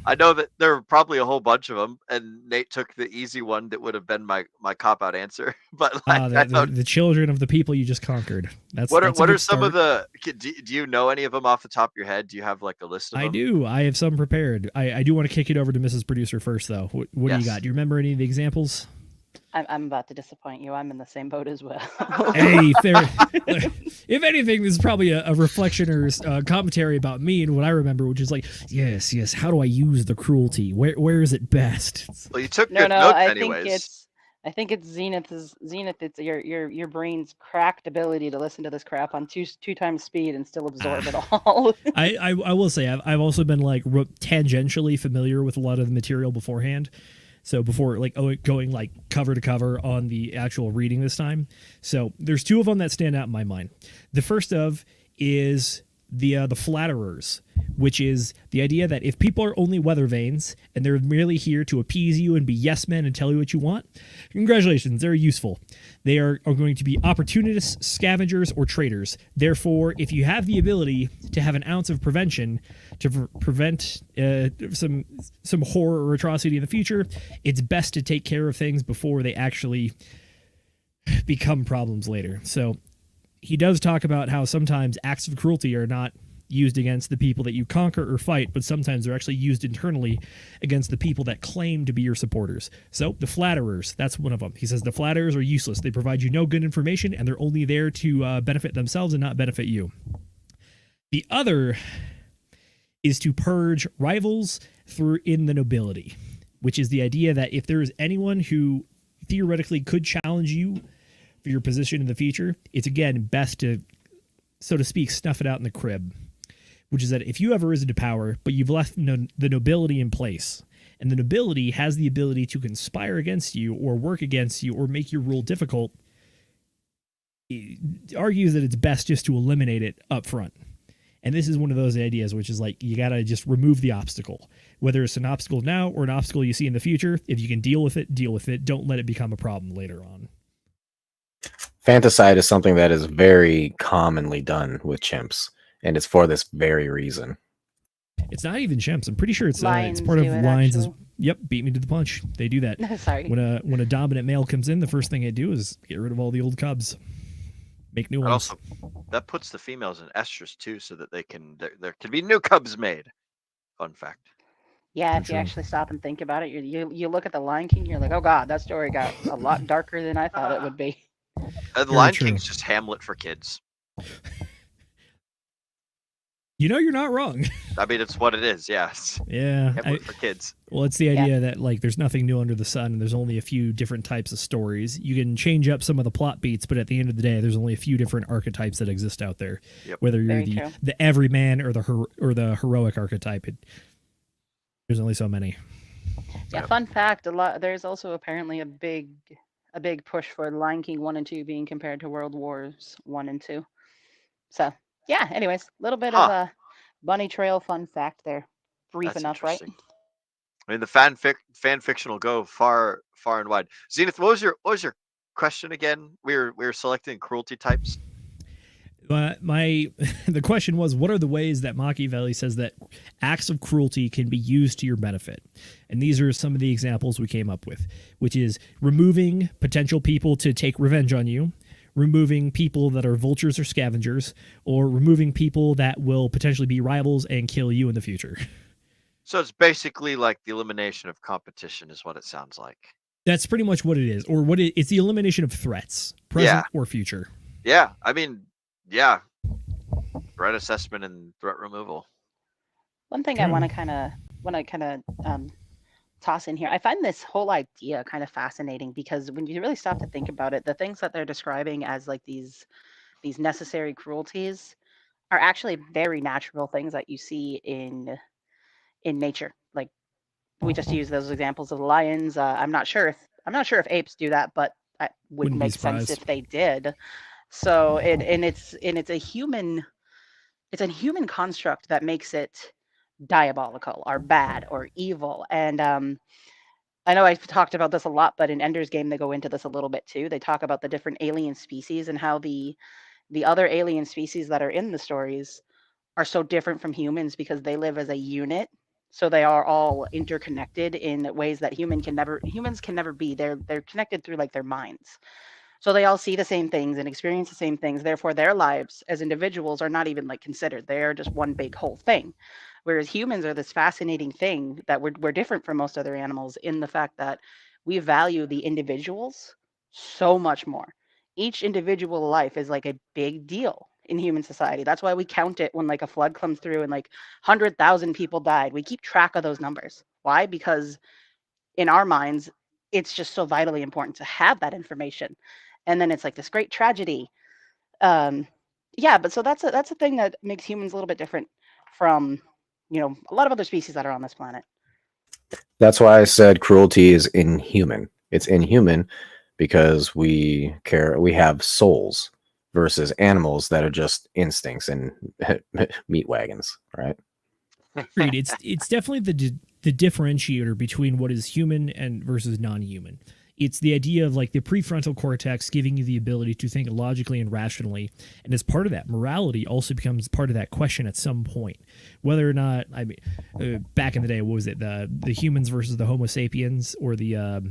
I know that there are probably a whole bunch of them, and Nate took the easy one that would have been my cop-out answer. But like, the children of the people you just conquered. What are some of the? Do you know any of them off the top of your head? Do you have like a list of them? I do. I have some prepared. I do want to kick it over to Mrs. Producer first, though. What do you got? Do you remember any of the examples? I'm about to disappoint you. I'm in the same boat as well. Hey, fair. If anything, this is probably a reflection or commentary about me and what I remember, which is like, yes. How do I use the cruelty? Where is it best? Well, you took good notes anyways. I think it's Zenith. It's your brain's cracked ability to listen to this crap on two times speed and still absorb it all. I will say I've also been like tangentially familiar with a lot of the material beforehand. So before like going like cover to cover on the actual reading this time. So there's two of them that stand out in my mind. The first of is the flatterers, which is the idea that if people are only weather vanes and they're merely here to appease you and be yes men and tell you what you want, congratulations, they're useful. They are going to be opportunists, scavengers, or traitors. Therefore, if you have the ability to have an ounce of prevention to prevent some horror or atrocity in the future, it's best to take care of things before they actually become problems later. So he does talk about how sometimes acts of cruelty are not used against the people that you conquer or fight, but sometimes they're actually used internally against the people that claim to be your supporters. So the flatterers, that's one of them. He says the flatterers are useless. They provide you no good information, and they're only there to benefit themselves and not benefit you. The other is to purge rivals through in the nobility, which is the idea that if there is anyone who theoretically could challenge you for your position in the future, it's again best to, so to speak, snuff it out in the crib. Which is that if you ever risen to power, but you've left the nobility in place, and the nobility has the ability to conspire against you or work against you or make your rule difficult, it argues that it's best just to eliminate it up front. And this is one of those ideas which is like, you got to just remove the obstacle. Whether it's an obstacle now or an obstacle you see in the future, if you can deal with it, deal with it. Don't let it become a problem later on. Fanticide is something that is very commonly done with chimps. And it's for this very reason. It's not even chimps. I'm pretty sure it's part of it, lions. actually. Yep, beat me to the punch. They do that. Sorry. When a dominant male comes in, the first thing they do is get rid of all the old cubs, make new ones. Also, that puts the females in estrus too, so that there can be new cubs made. Fun fact. Yeah, if True. you actually stop and think about it, you look at the Lion King, you're like, oh god, that story got a lot darker than I thought it would be. The Lion King's just Hamlet for kids. You know, you're not wrong. I mean, it's what it is. Yes. Yeah. Hamlet for kids. Well, it's the idea that like there's nothing new under the sun, and there's only a few different types of stories. You can change up some of the plot beats, but at the end of the day, there's only a few different archetypes that exist out there. Yep. Whether you're the everyman or the heroic archetype, there's only so many. Yeah, fun fact, there's also apparently a big push for Lion King 1 and 2 being compared to World Wars 1 and 2. So, yeah, anyways, a little bit of a bunny trail fun fact there. Brief That's enough, right? I mean, the fan fiction will go far and wide. Zenith, what was your question again? We were selecting cruelty types. The question was, what are the ways that Machiavelli says that acts of cruelty can be used to your benefit? And these are some of the examples we came up with, which is removing potential people to take revenge on you, removing people that are vultures or scavengers, or removing people that will potentially be rivals and kill you in the future. So it's basically like the elimination of competition is what it sounds like. That's pretty much what it is. Or it's the elimination of threats, present or future. Yeah, I mean, yeah. Threat assessment and threat removal. One thing I want to kind of toss in here. I find this whole idea kind of fascinating because when you really stop to think about it, the things that they're describing as like these necessary cruelties are actually very natural things that you see in nature. Like we just use those examples of lions. I'm not sure if apes do that, but it would make sense if they did. So it's a human construct that makes it diabolical or bad or evil. And I know I've talked about this a lot, but in Ender's Game they go into this a little bit too. They talk about the different alien species and how the other alien species that are in the stories are so different from humans because they live as a unit. So they are all interconnected in ways that humans can never be. They're connected through like their minds. So they all see the same things and experience the same things. Therefore, their lives as individuals are not even like considered. They're just one big whole thing. Whereas humans are this fascinating thing that we're different from most other animals in the fact that we value the individuals so much more. Each individual life is like a big deal in human society. That's why we count it when like a flood comes through and like 100,000 people died. We keep track of those numbers. Why? Because in our minds, it's just so vitally important to have that information. And then it's like this great tragedy. But so that's a thing that makes humans a little bit different from, a lot of other species that are on this planet. That's why I said cruelty is inhuman. It's inhuman because we have souls. versus animals that are just instincts and meat wagons, right? Agreed. It's definitely the differentiator between what is human and versus non-human. It's the idea of like the prefrontal cortex giving you the ability to think logically and rationally. And as part of that, morality also becomes part of that question at some point. Whether or not, I mean, back in the day, what was it? The humans versus the Homo sapiens, or the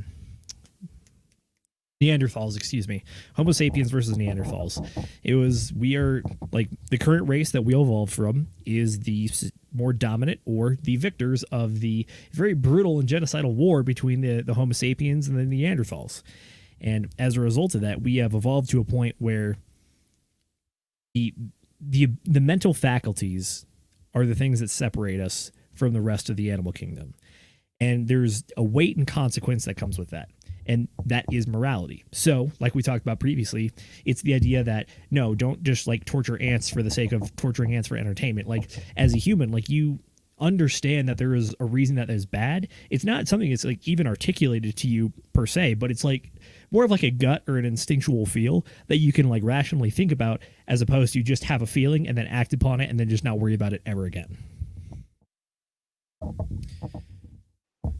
Neanderthals, excuse me. Homo sapiens versus Neanderthals. It was, we are, like, the current race that we evolved from is the more dominant or the victors of the very brutal and genocidal war between the Homo sapiens and the Neanderthals. And as a result of that, we have evolved to a point where the mental faculties are the things that separate us from the rest of the animal kingdom. And there's a weight and consequence that comes with that. And that is morality. So, like we talked about previously, it's the idea that, no, don't just like torture ants for the sake of torturing ants for entertainment. Like, as a human, like, you understand that there is a reason that is bad. It's not something that's like even articulated to you per se, but it's like more of like a gut or an instinctual feel that you can like rationally think about, as opposed to just have a feeling and then act upon it and then just not worry about it ever again.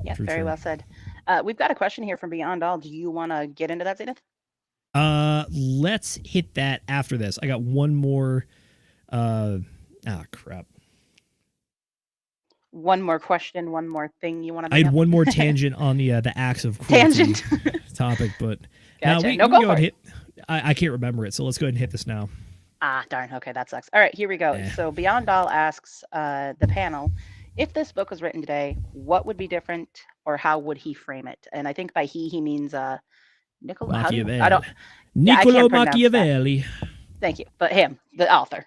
Yeah, True, very true. well said. We've got a question here from Beyond All. Do you want to get into that, Zenith? Let's hit that after this. I got one more. Crap. One more question, one more thing you want to I had one more tangent on the acts of cruelty Tangent. topic, but Gotcha. now we No, can go go for and it. hit. I can't remember it, so let's go ahead and hit this now. Ah, darn. Okay, that sucks. All right, here we go. Yeah. So Beyond All asks the panel, if this book was written today, what would be different, or how would he frame it? And I think by he means Niccolo. Machiavelli. I don't. I Niccolo can't pronounce that. Machiavelli. Thank you, but him, the author.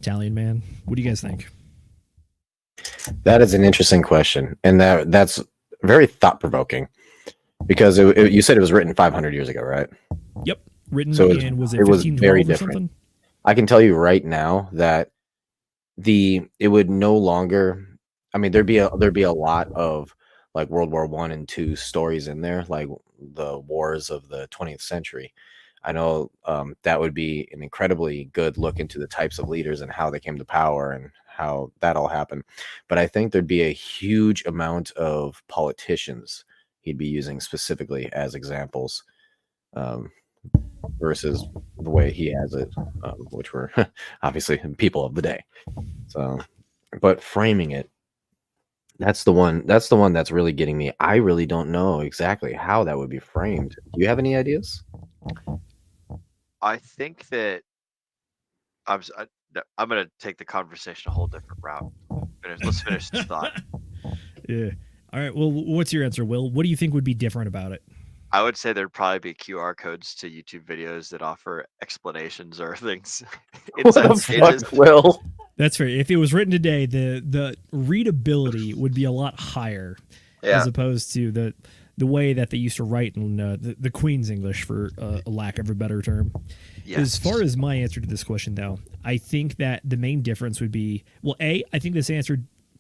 Italian man. What do you guys think? That is an interesting question, and that's very thought-provoking, because you said it was written 500 years ago, right? Yep. Written So in, was it it was 1512 very or different. something? I can tell you right now that it would no longer. I mean, there'd be a lot of like World War I and II stories in there, like the wars of the 20th century. I know that would be an incredibly good look into the types of leaders and how they came to power and how that all happened. But I think there'd be a huge amount of politicians he'd be using specifically as examples, versus the way he has it, which were obviously people of the day. So, but framing it, that's the one that's really getting me. I really don't know exactly how that would be framed. Do you have any ideas? I think that I'm going to take the conversation a whole different route. Let's finish this thought. Yeah. All right. Well, what's your answer, Will? What do you think would be different about it? I would say there'd probably be QR codes to YouTube videos that offer explanations or things. What the fuck, Will? That's fair. If it was written today, the readability would be a lot higher, Yeah. as opposed to the way that they used to write in the Queen's English, for a lack of a better term. Yes. As far as my answer to this question, though, I think that the main difference would be, well, I think this answer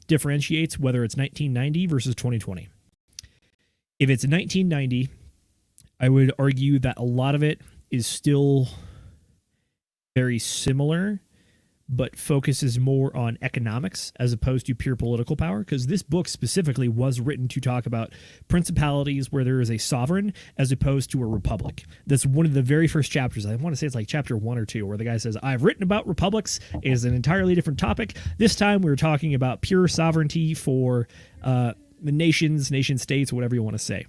differentiates whether it's 1990 versus 2020. If it's 1990, I would argue that a lot of it is still very similar, but focuses more on economics as opposed to pure political power, because this book specifically was written to talk about principalities where there is a sovereign as opposed to a republic. That's one of the very first chapters. I want to say it's like chapter 1 or 2, where the guy says, I've written about republics. It is an entirely different topic. This time we're talking about pure sovereignty for the nation states, whatever you want to say.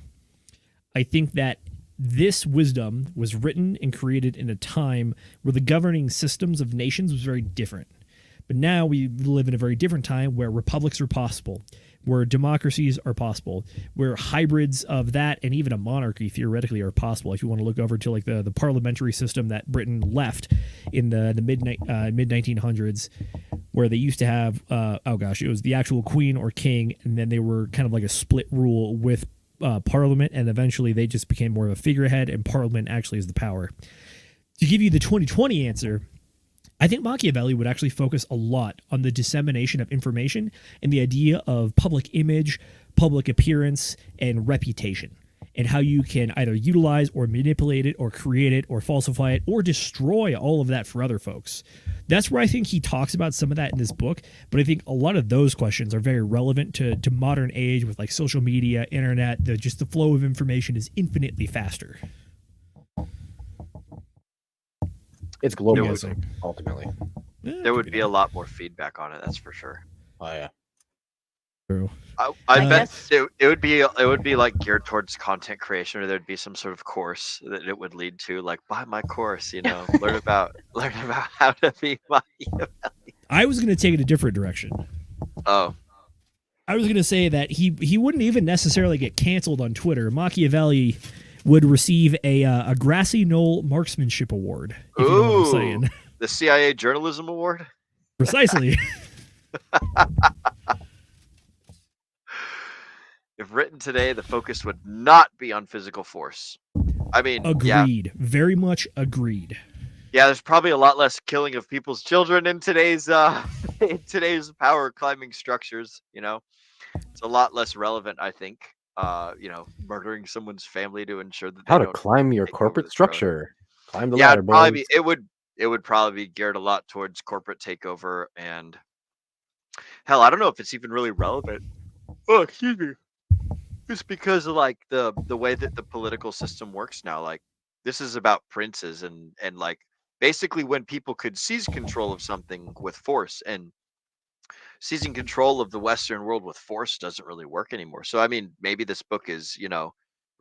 I think that this wisdom was written and created in a time where the governing systems of nations was very different. But now we live in a very different time where republics are possible, where democracies are possible, where hybrids of that and even a monarchy theoretically are possible. If you want to look over to like the parliamentary system that Britain left in the mid 1900s, where they used to have, it was the actual queen or king, and then they were kind of like a split rule with Parliament, and eventually they just became more of a figurehead, and Parliament actually is the power. To give you the 2020 answer, I think Machiavelli would actually focus a lot on the dissemination of information and the idea of public image, public appearance, and reputation. and how you can either utilize or manipulate it or create it or falsify it or destroy all of that for other folks. That's where I think he talks about some of that in this book, but I think a lot of those questions are very relevant to modern age with like social media, internet, just the flow of information is infinitely faster. It's globalism, ultimately. There would be a lot more feedback on it, that's for sure. Oh yeah. True. I bet it would be like geared towards content creation, or there'd be some sort of course that it would lead to, like buy my course, learn about how to be Machiavelli. I was going to take it a different direction. Oh. I was going to say that he wouldn't even necessarily get canceled on Twitter. Machiavelli would receive a grassy knoll marksmanship award. If you know what I'm saying. The CIA Journalism Award? Precisely. If written today, the focus would not be on physical force. I mean, agreed. Yeah. Very much agreed. Yeah, there's probably a lot less killing of people's children in today's power climbing structures. It's a lot less relevant, I think. Murdering someone's family to ensure that how to climb your corporate structure. Climb the ladder. It would probably be geared a lot towards corporate takeover, and hell, I don't know if it's even really relevant. Oh, excuse me. It's because of like the way that the political system works now. Like this is about princes and like basically when people could seize control of something with force, and seizing control of the Western world with force doesn't really work anymore. So I mean, maybe this book is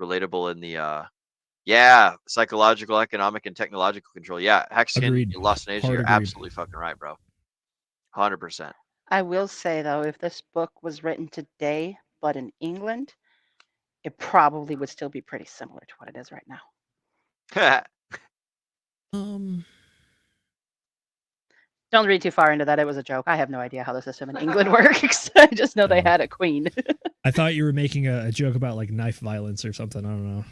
relatable in the psychological, economic, and technological control. Yeah, Hexkin, Lost in Asia, you're absolutely fucking right, bro. 100%. I will say though, if this book was written today but in England, it probably would still be pretty similar to what it is right now. Don't read too far into that. It was a joke. I have no idea how the system in England works. I just know they had a queen. I thought you were making a joke about like knife violence or something. I don't know.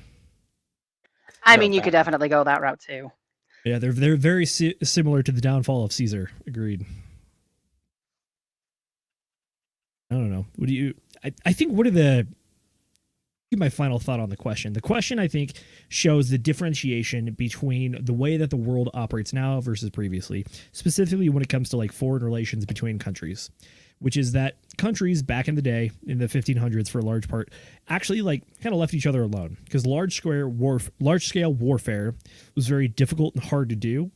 I mean, you could definitely go that route too. Yeah, they're very similar to the downfall of Caesar. Agreed. I don't know. What do you? I think what are the? My final thought on the question. The question, I think, shows the differentiation between the way that the world operates now versus previously, specifically when it comes to like foreign relations between countries, which is that countries back in the day, in the 1500s for a large part, actually like kind of left each other alone because large scale warfare was very difficult and hard to do,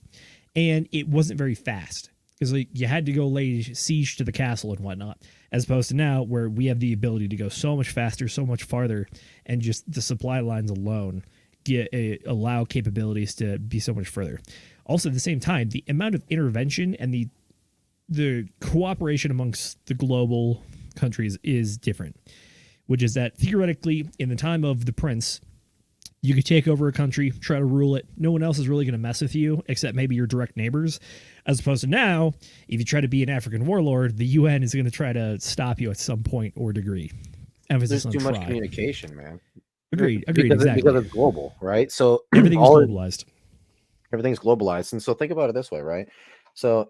and it wasn't very fast because like you had to go lay siege to the castle and whatnot, as opposed to now where we have the ability to go so much faster, so much farther, and just the supply lines alone allow capabilities to be so much further. Also, at the same time, the amount of intervention and the cooperation amongst the global countries is different, which is that theoretically, in the time of the prince, you could take over a country, try to rule it. No one else is really going to mess with you except maybe your direct neighbors. As opposed to now, if you try to be an African warlord, the UN is going to try to stop you at some point or degree. Emphasis on too try. Much communication, man. Agreed. Exactly. Because it's global, right? So everything's globalized. Everything's globalized. And so think about it this way, right? So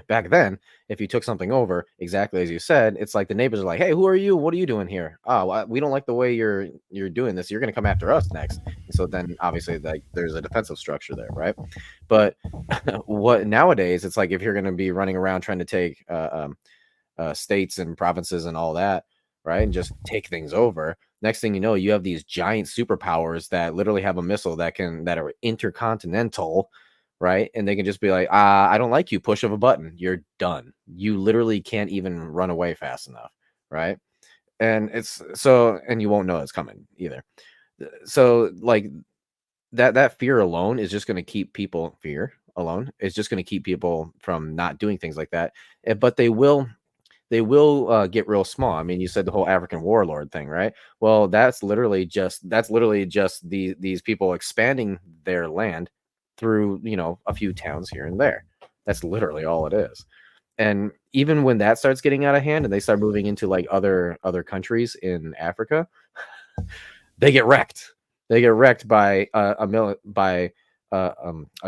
back then, if you took something over, exactly as you said, it's like the neighbors are like, "Hey, who are you? What are you doing here? Oh, we don't like the way you're doing this. You're going to come after us next." So then, obviously, like there's a defensive structure there, right? But what nowadays, it's like if you're going to be running around trying to take states and provinces and all that, right, and just take things over. Next thing you know, you have these giant superpowers that literally have a missile that are intercontinental. Right. And they can just be like, I don't like you. Push of a button. You're done. You literally can't even run away fast enough. Right. And and you won't know it's coming either. So like that fear alone is just going to keep people It's just going to keep people from not doing things like that. But they will get real small. I mean, you said the whole African warlord thing, right? Well, that's literally just these people expanding their land through, a few towns here and there. That's literally all it is. And even when that starts getting out of hand and they start moving into like other countries in Africa, they get wrecked. They get wrecked by a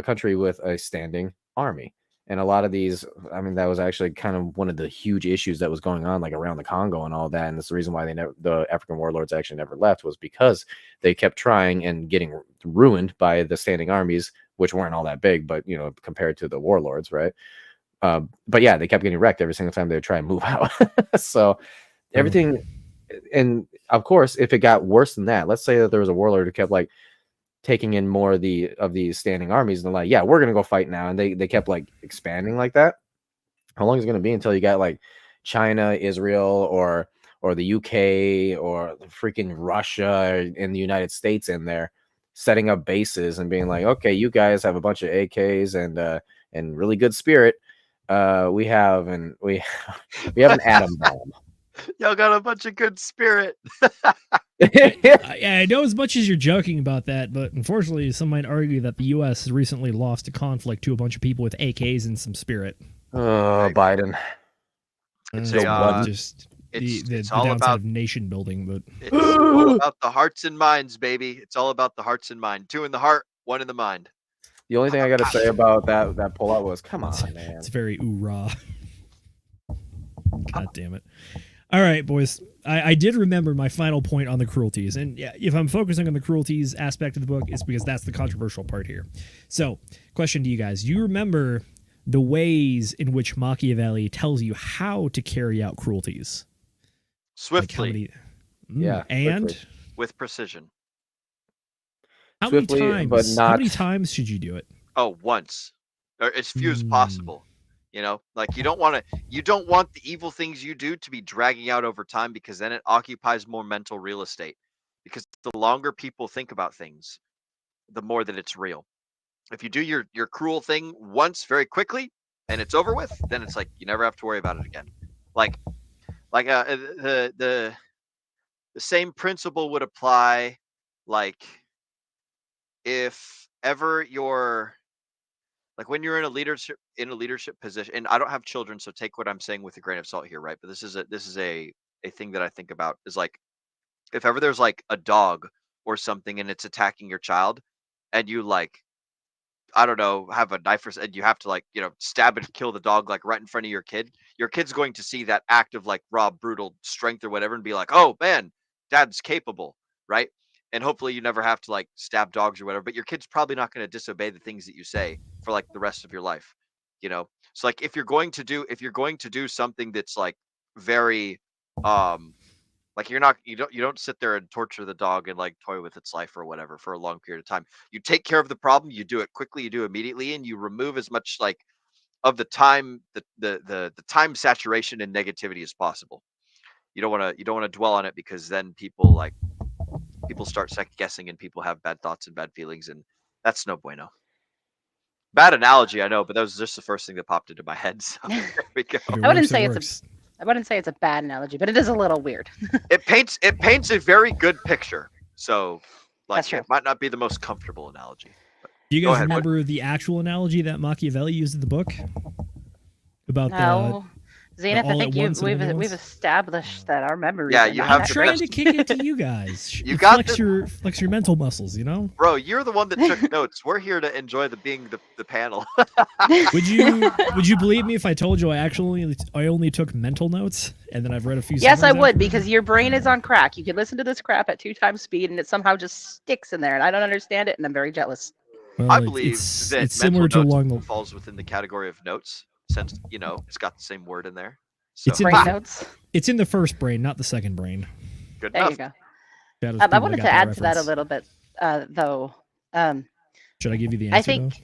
country with a standing army. And a lot of these, I mean, that was actually kind of one of the huge issues that was going on, like around the Congo and all that. And that's the reason why the African warlords actually never left, was because they kept trying and getting ruined by the standing armies, which weren't all that big, but compared to the warlords, right? But yeah, they kept getting wrecked every single time they would try and move out. So everything, and of course, if it got worse than that, let's say that there was a warlord who kept like taking in more of these standing armies, and they're like, yeah, we're gonna go fight now, and they kept like expanding like that. How long is it gonna be until you got like China, Israel, or the UK, or freaking Russia and the United States in there setting up bases and being like, okay, you guys have a bunch of AKs and really good spirit. We have an atom bomb. Y'all got a bunch of good spirit. I know as much as you're joking about that, but unfortunately, some might argue that the U.S. has recently lost a conflict to a bunch of people with AKs and some spirit. Oh, Biden. It's the all downside about of nation building, but it's all about the hearts and minds, baby. It's all about the hearts and mind. 2 in the heart, 1 in the mind. The only thing I got to say about that pullout was, come on, man. It's very oorah. God damn it. All right, boys. I did remember my final point on the cruelties. And yeah, if I'm focusing on the cruelties aspect of the book, it's because that's the controversial part here. So, question to you guys. Do you remember the ways in which Machiavelli tells you how to carry out cruelties? Swiftly. Yeah. And? Quickly. With precision. How Swiftly, many times? but not... How many times should you do it? Oh, once. Or as few as possible. Like you don't want the evil things you do to be dragging out over time, because then it occupies more mental real estate. Because the longer people think about things, the more that it's real. If you do your cruel thing once very quickly and it's over with, then it's like you never have to worry about it again. Like the same principle would apply. Like if ever you're like when you're in a leadership position, and I don't have children, so take what I'm saying with a grain of salt here, right? But this is a thing that I think about, is like if ever there's like a dog or something and it's attacking your child, and you like, I don't know, have a knife and you have to like, stab and kill the dog like right in front of your kid's going to see that act of like raw, brutal strength or whatever and be like, oh man, dad's capable, right? And hopefully you never have to like stab dogs or whatever, but your kid's probably not going to disobey the things that you say for like the rest of your life, So like if you're going to do something that's like very, like you don't sit there and torture the dog and like toy with its life or whatever for a long period of time. You take care of the problem, you do it quickly, you do it immediately, and you remove as much like of the time, the time saturation and negativity as possible. You don't want to dwell on it, because then people start second guessing and people have bad thoughts and bad feelings, and that's no bueno. Bad analogy, I know, but that was just the first thing that popped into my head. So there we go. I wouldn't say it's a bad analogy, but it is a little weird. It paints a very good picture. So like That's true. It might not be the most comfortable analogy. Do you guys remember the actual analogy that Machiavelli used in the book? About no. Zenith, I think we've established that our memories. Yeah, you have I'm trying to kick it to you guys. You got flex your mental muscles, Bro, you're the one that took notes. We're here to enjoy being the panel. Would you believe me if I told you I only took mental notes and then I've read a few? Yes, I would, because your brain is on crack. You could listen to this crap at 2 times speed, and it somehow just sticks in there, and I don't understand it, and I'm very jealous. Well, I believe that it's similar to falls within the category of notes, since it's got the same word in there. So. Notes. It's in the first brain, not the second brain. Good there enough. You go. I wanted to add to that a little bit, though. Should I give you the answer? I think.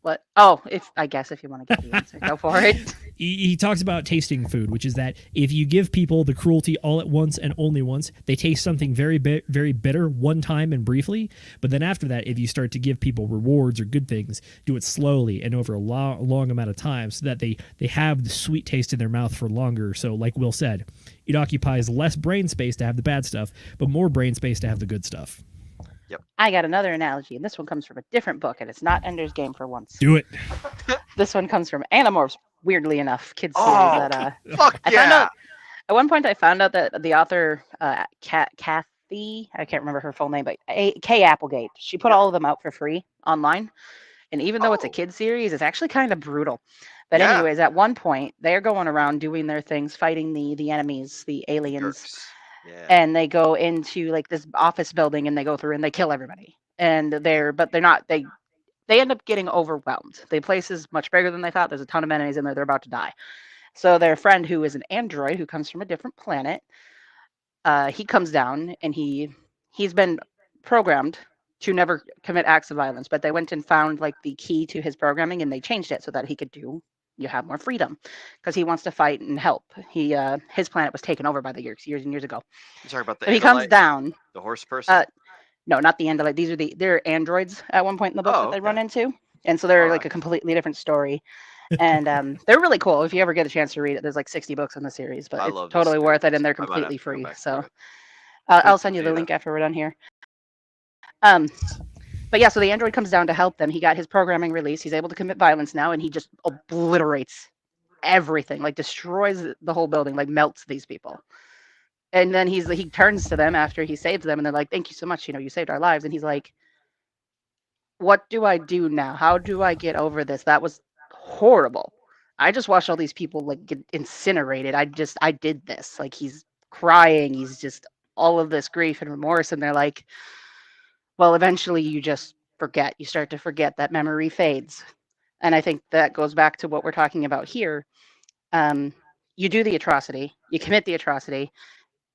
What? Oh, if you want to give the answer, go for it. He talks about tasting food, which is that if you give people the cruelty all at once and only once, they taste something very bitter one time and briefly. But then after that, if you start to give people rewards or good things, do it slowly and over a long amount of time, so that they have the sweet taste in their mouth for longer. So like Will said, it occupies less brain space to have the bad stuff, but more brain space to have the good stuff. Yep. I got another analogy, and this one comes from a different book, and it's not Ender's Game for once. Do it. This one comes from Animorphs, weirdly enough. Kids series that fuck I found out at one point. I found out that the author Kathy, I can't remember her full name, but K. Applegate, she put all of them out for free online, And even though it's a Oh. kid series, it's actually kind of brutal. But Yeah. anyways, at one point, they're going around doing their things, fighting the enemies, the aliens. Jerks. Yeah. And they go into like this office building and they go through and they kill everybody. And they're not, they end up getting overwhelmed. The place is much bigger than they thought. There's a ton of enemies in there. They're about to die. So their friend, who is an android who comes from a different planet, he comes down and he's been programmed to never commit acts of violence. But they went and found like the key to his programming and they changed it so that he could have more freedom because he wants to fight and help. His planet was taken over by the years and years ago. You talking about the So he comes Andalite, down. the horse person? No, not the Andalite. These are they're androids at one point in the book that they run into. And so they're like a completely different story. And they're really cool. If you ever get a chance to read it, there's like 60 books in the series, but it's totally worth it and they're completely free. So I'll send you the link after we're done here. But yeah, so the android comes down to help them. He got his programming released. He's able to commit violence now, and he just obliterates everything, like destroys the whole building, like melts these people. And then he turns to them after he saves them, and they're like, "Thank you so much. You saved our lives." And he's like, "What do I do now? How do I get over this? That was horrible. I just watched all these people like get incinerated. I did this." Like he's crying. He's just all of this grief and remorse, and they're like, well, eventually you just forget. You start to forget. That memory fades. And I think that goes back to what we're talking about here. You do the atrocity. You commit the atrocity.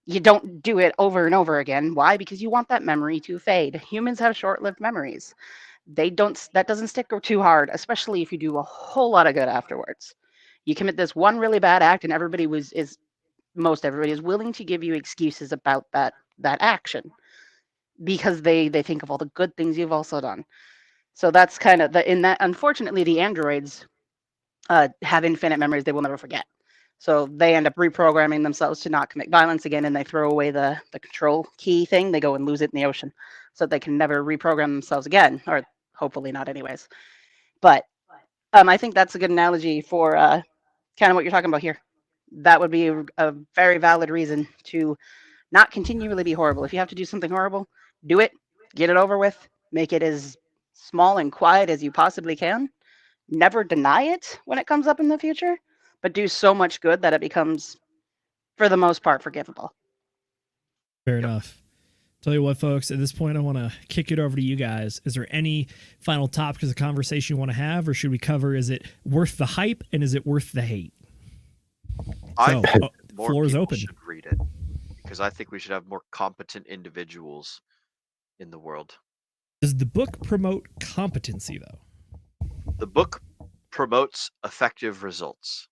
You don't do it over and over again. Why? Because you want that memory to fade. Humans have short-lived memories. That doesn't stick too hard, especially if you do a whole lot of good afterwards. You commit this one really bad act and most everybody is willing to give you excuses about that action, because they think of all the good things you've also done. So that's kind of unfortunately, the androids have infinite memories they will never forget. So they end up reprogramming themselves to not commit violence again, and they throw away the control key thing. They go and lose it in the ocean so they can never reprogram themselves again, or hopefully not anyways. But I think that's a good analogy for kind of what you're talking about here. That would be a very valid reason to not continually be horrible. If you have to do something horrible, do it, get it over with, make it as small and quiet as you possibly can. Never deny it when it comes up in the future, but do so much good that it becomes, for the most part, forgivable. Fair enough. Tell you what, folks, at this point, I want to kick it over to you guys. Is there any final topics of conversation you want to have, or should we cover, is it worth the hype and is it worth the hate? I think more floor is people open. should read it, because I think we should have more competent individuals in the world. Does the book promote competency, though? The book promotes effective results.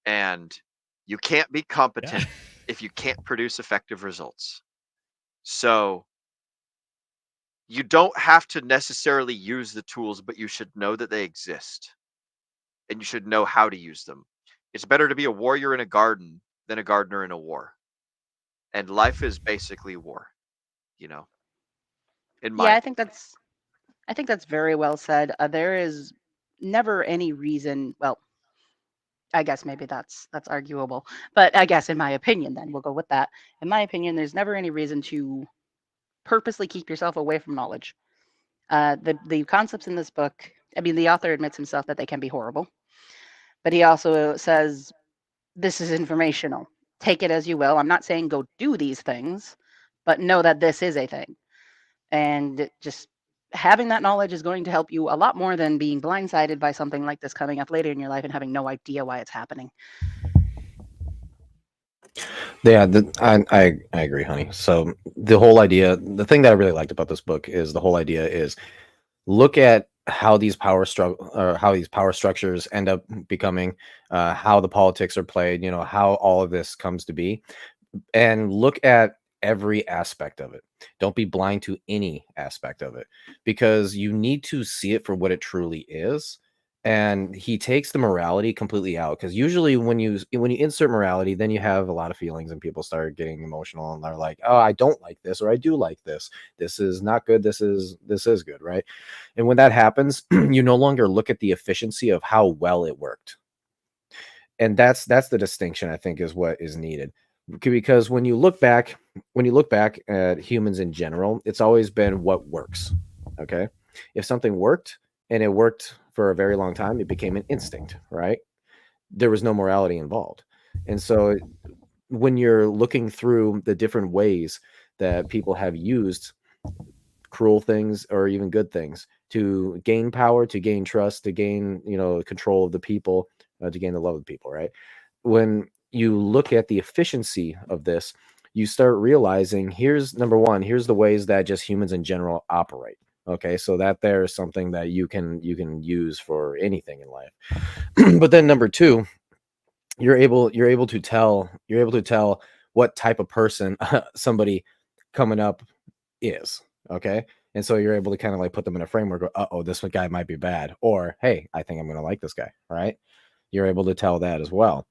And you can't be competent if you can't produce effective results. So you don't have to necessarily use the tools, but you should know that they exist. And you should know how to use them. It's better to be a warrior in a garden than a gardener in a war. And life is basically war, I think that's very well said. There is never any reason, well, I guess maybe that's arguable, but I guess in my opinion, then we'll go with that. In my opinion, there's never any reason to purposely keep yourself away from knowledge. The concepts in this book, I mean, the author admits himself that they can be horrible, but he also says, this is informational. Take it as you will. I'm not saying go do these things, but know that this is a thing. And just having that knowledge is going to help you a lot more than being blindsided by something like this coming up later in your life and having no idea why it's happening. Yeah, I agree, honey. So the whole idea, the thing that I really liked about this book is the whole idea is look at how these power structures end up becoming, how the politics are played, how all of this comes to be, and look at every aspect of it. Don't be blind to any aspect of it, because you need to see it for what it truly is. And he takes the morality completely out, because usually when you insert morality, then you have a lot of feelings and people start getting emotional and they're like, oh, I don't like this, or I do like this. This is not good. This is good, right? And when that happens, you no longer look at the efficiency of how well it worked. And that's the distinction, I think, is what is needed. Because when you look back at humans in general, it's always been what works. Okay. If something worked, and it worked for a very long time. It became an instinct, right? There was no morality involved. And so when you're looking through the different ways that people have used cruel things or even good things to gain power, to gain trust, to gain, control of the people, to gain the love of the people, right? When you look at the efficiency of this, you start realizing here's number one, here's the ways that just humans in general operate. Okay, so that there is something that you can use for anything in life. But then number two, you're able to tell what type of person somebody coming up is. Okay, and so you're able to kind of like put them in a framework. Oh, this guy might be bad, or hey, I think I'm going to like this guy. Right? You're able to tell that as well.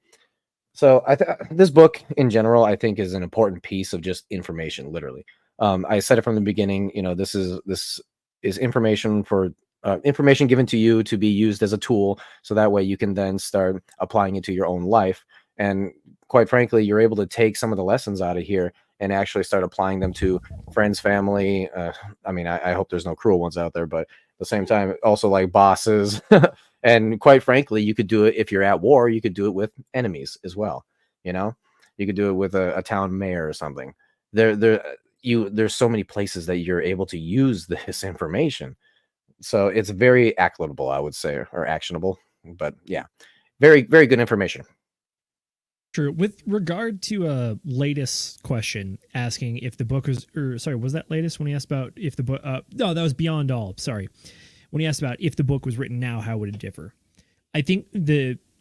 So this book in general, I think, is an important piece of just information. Literally, I said it from the beginning. This is information for information given to you to be used as a tool, so that way you can then start applying it to your own life. And quite frankly, you're able to take some of the lessons out of here and actually start applying them to friends, family. I mean, I hope there's no cruel ones out there, but at the same time, also like bosses. And quite frankly, you could do it if you're at war. You could do it with enemies as well. You could do it with a town mayor or something. There's so many places that you're able to use this information. So it's very actionable, I would say, or actionable. But yeah, very, very good information. True. With regard to a latest question asking if the book was, was that latest when he asked about if the book, no, that was Beyond All. Sorry. When he asked about if the book was written now, how would it differ? I think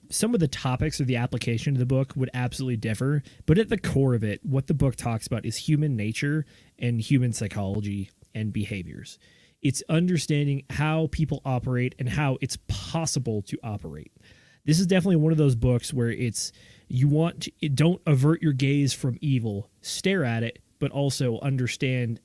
some of the topics or the application of the book would absolutely differ, but at the core of it, what the book talks about is human nature and human psychology and behaviors. It's understanding how people operate and how it's possible to operate. This is definitely one of those books where don't avert your gaze from evil, stare at it, but also understand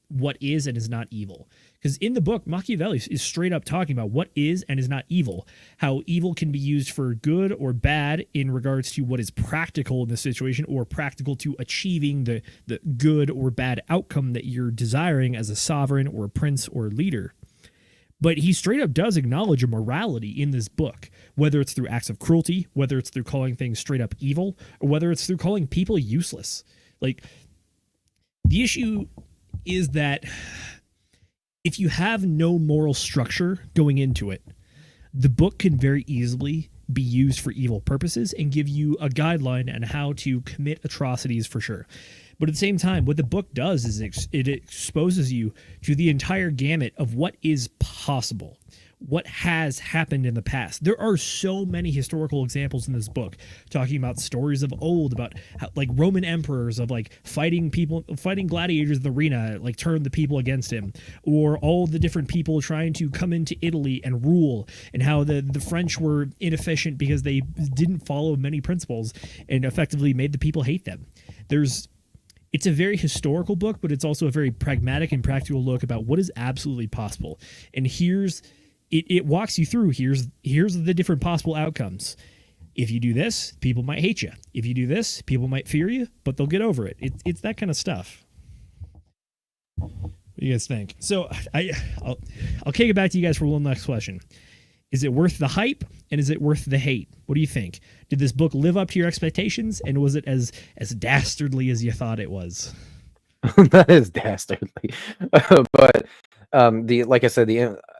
what is and is not evil. Because in the book, Machiavelli is straight up talking about what is and is not evil, how evil can be used for good or bad in regards to what is practical in the situation or practical to achieving the good or bad outcome that you're desiring as a sovereign or a prince or a leader. But he straight up does acknowledge a morality in this book, whether it's through acts of cruelty, whether it's through calling things straight up evil, or whether it's through calling people useless. Like, the issue is that if you have no moral structure going into it, the book can very easily be used for evil purposes and give you a guideline on how to commit atrocities for sure. But at the same time, what the book does is it exposes you to the entire gamut of what is possible, what has happened in the past. There are so many historical examples in this book talking about stories of old, about how, like, Roman emperors of like fighting gladiators in the arena, like turned the people against him, or all the different people trying to come into Italy and rule, and how the French were inefficient because they didn't follow many principles and effectively made the people hate them. It's a very historical book, but it's also a very pragmatic and practical look about what is absolutely possible. And it walks you through, here's the different possible outcomes. If you do this, people might hate you. If you do this, people might fear you, but they'll get over it. It's that kind of stuff. What do you guys think? So I'll kick it back to you guys for one last question. Is it worth the hype, and is it worth the hate? What do you think? Did this book live up to your expectations, and was it as dastardly as you thought it was? That is dastardly. But like I said,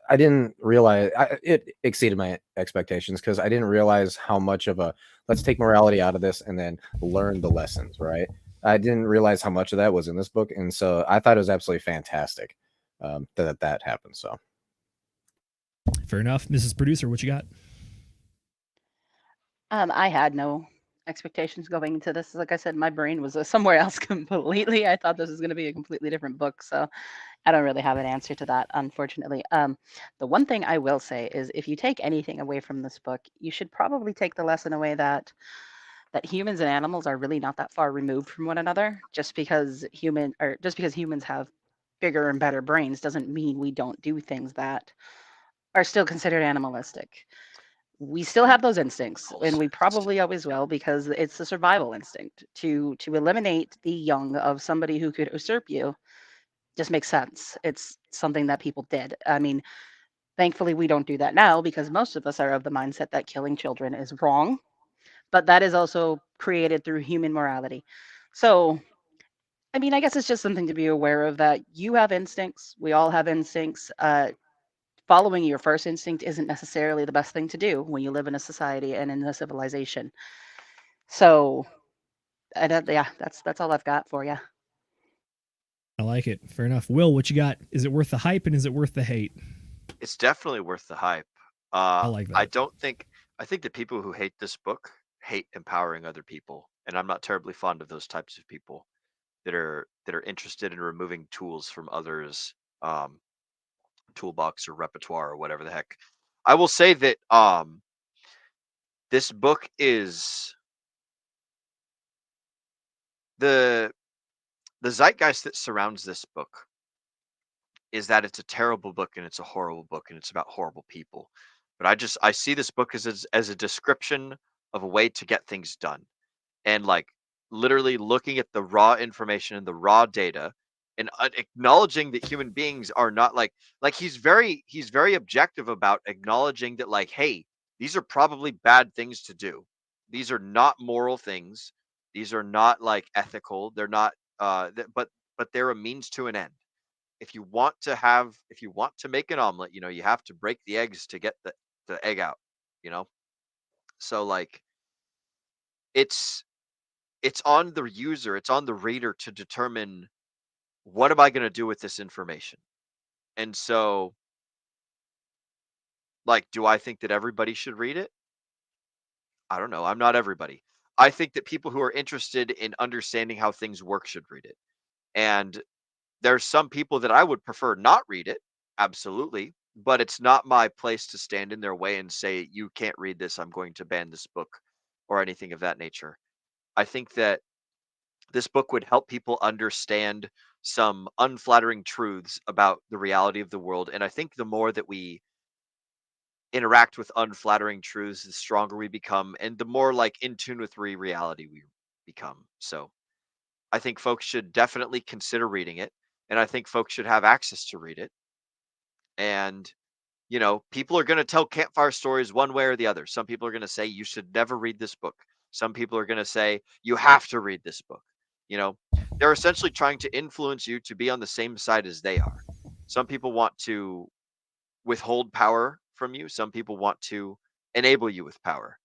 I didn't realize it exceeded my expectations, because I didn't realize how much of a let's take morality out of this and then learn the lessons, right? I didn't realize how much of that was in this book, and so I thought it was absolutely fantastic that happened. So fair enough. Mrs. Producer, what you got? I had no expectations going into this. Like I said, my brain was somewhere else completely. I thought this was going to be a completely different book, so I don't really have an answer to that, unfortunately. The one thing I will say is, if you take anything away from this book, you should probably take the lesson away that humans and animals are really not that far removed from one another. Just because humans have bigger and better brains doesn't mean we don't do things that are still considered animalistic. We still have those instincts, and we probably always will, because it's the survival instinct. To eliminate the young of somebody who could usurp you just makes sense. It's something that people did. I mean, Thankfully, we don't do that now because most of us are of the mindset that killing children is wrong. But that is also created through human morality. So, I mean, I guess it's just something to be aware of, that you have instincts. We all have instincts. Following your first instinct isn't necessarily the best thing to do when you live in a society and in a civilization. So, yeah, that's all I've got for you. I like it. Fair enough. Will, what you got? Is it worth the hype and is it worth the hate? It's definitely worth the hype. I like that. I think that people who hate this book hate empowering other people, and I'm not terribly fond of those types of people that are interested in removing tools from others' toolbox or repertoire or whatever the heck. I will say that this book is the zeitgeist that surrounds this book is that it's a terrible book and it's a horrible book and it's about horrible people. But I see this book as a description of a way to get things done, and like literally looking at the raw information and the raw data, and acknowledging that human beings are not like he's very objective about acknowledging that, like, hey, these are probably bad things to do. These are not moral things. These are not like ethical. They're not but they're a means to an end. If you want to make an omelet, you have to break the eggs to get the egg out, you know? So like it's on the user, it's on the reader to determine, what am I going to do with this information? And so, like, do I think that everybody should read it? I don't know. I'm not everybody. I think that people who are interested in understanding how things work should read it. And there's some people that I would prefer not read it. Absolutely. But it's not my place to stand in their way and say, you can't read this, I'm going to ban this book, or anything of that nature. I think that this book would help people understand some unflattering truths about the reality of the world. And I think the more that we interact with unflattering truths, the stronger we become, and the more like in tune with reality we become. So I think folks should definitely consider reading it, and I think folks should have access to read it. And people are going to tell campfire stories one way or the other. Some people are going to say you should never read this book. Some people are going to say you have to read this book. They're essentially trying to influence you to be on the same side as they are. Some people want to withhold power from you. Some people want to enable you with power.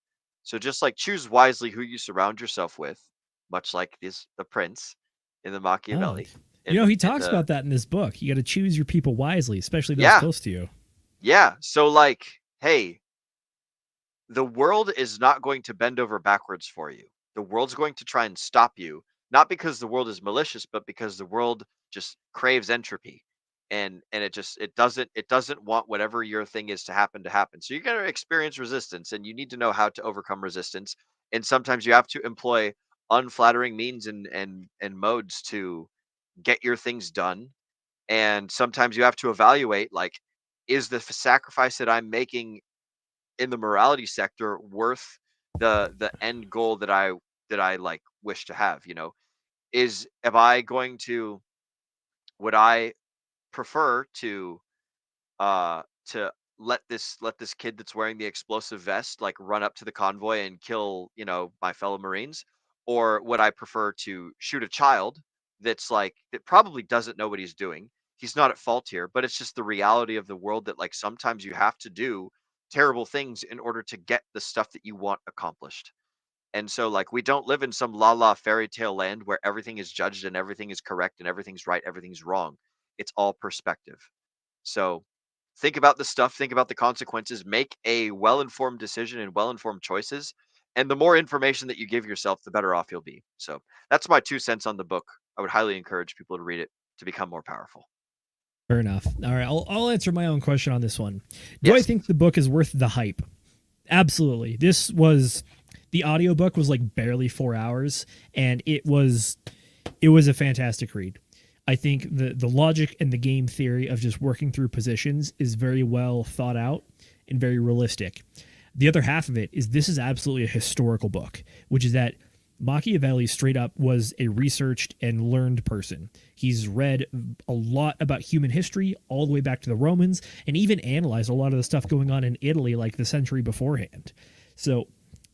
So just like choose wisely who you surround yourself with, much like the prince in the Machiavelli. He talks about that in this book. You got to choose your people wisely, especially those close to you. Yeah. So like, hey, the world is not going to bend over backwards for you. The world's going to try and stop you, not because the world is malicious, but because the world just craves entropy. And it doesn't want whatever your thing is to happen. So you're going to experience resistance, and you need to know how to overcome resistance. And sometimes you have to employ unflattering means and modes to get your things done. And sometimes you have to evaluate, like, is the sacrifice that I'm making in the morality sector worth the end goal that I like wish to have? Would I prefer to let this kid that's wearing the explosive vest like run up to the convoy and kill my fellow Marines, or would I prefer to shoot a child that probably doesn't know what he's doing? He's not at fault here, but it's just the reality of the world that like sometimes you have to do terrible things in order to get the stuff that you want accomplished. And so like we don't live in some la fairy tale land where everything is judged and everything is correct and everything's right, everything's wrong. It's all perspective. So think about the stuff, think about the consequences, make a well-informed decision and well-informed choices. And the more information that you give yourself, the better off you'll be. So that's my 2 cents on the book. I would highly encourage people to read it to become more powerful. Fair enough. All right, I'll answer my own question on this one. Do Yes. I think the book is worth the hype? Absolutely. The audiobook was like barely 4 hours, and it was a fantastic read. I think the logic and the game theory of just working through positions is very well thought out and very realistic. The other half of it is this is absolutely a historical book, which is that Machiavelli straight up was a researched and learned person. He's read a lot about human history all the way back to the Romans, and even analyzed a lot of the stuff going on in Italy like the century beforehand. So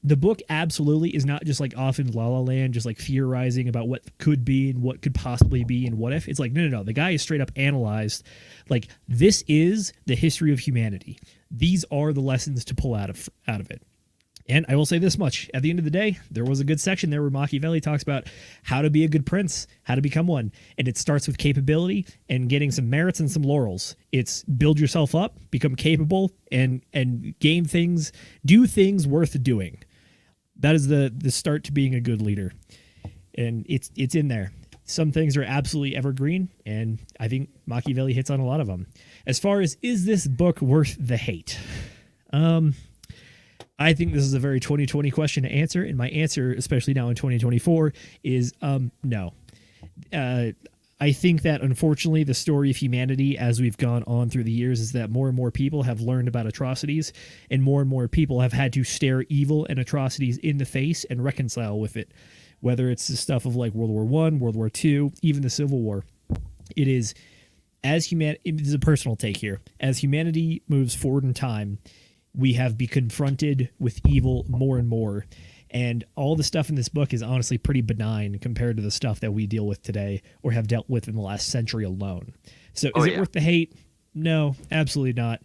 the book absolutely is not just like off in La La Land, just like theorizing about what could be and what could possibly be and what if. It's like, no. The guy is straight up analyzed. Like, this is the history of humanity. These are the lessons to pull out of it. And I will say this much. At the end of the day, there was a good section there where Machiavelli talks about how to be a good prince, how to become one. And it starts with capability and getting some merits and some laurels. It's build yourself up, become capable, and gain things, do things worth doing. That is the start to being a good leader. And it's in there. Some things are absolutely evergreen, and I think Machiavelli hits on a lot of them. As far as, is this book worth the hate? I think this is a very 2020 question to answer, and my answer, especially now in 2024, is no. I think that, unfortunately, the story of humanity as we've gone on through the years is that more and more people have learned about atrocities, and more people have had to stare evil and atrocities in the face and reconcile with it, whether it's the stuff of like World War I, World War II, even the Civil War. It is, it is a personal take here. As humanity moves forward in time, we have been confronted with evil more and more. And all the stuff in this book is honestly pretty benign compared to the stuff that we deal with today or have dealt with in the last century alone. So is it worth the hate? No, absolutely not.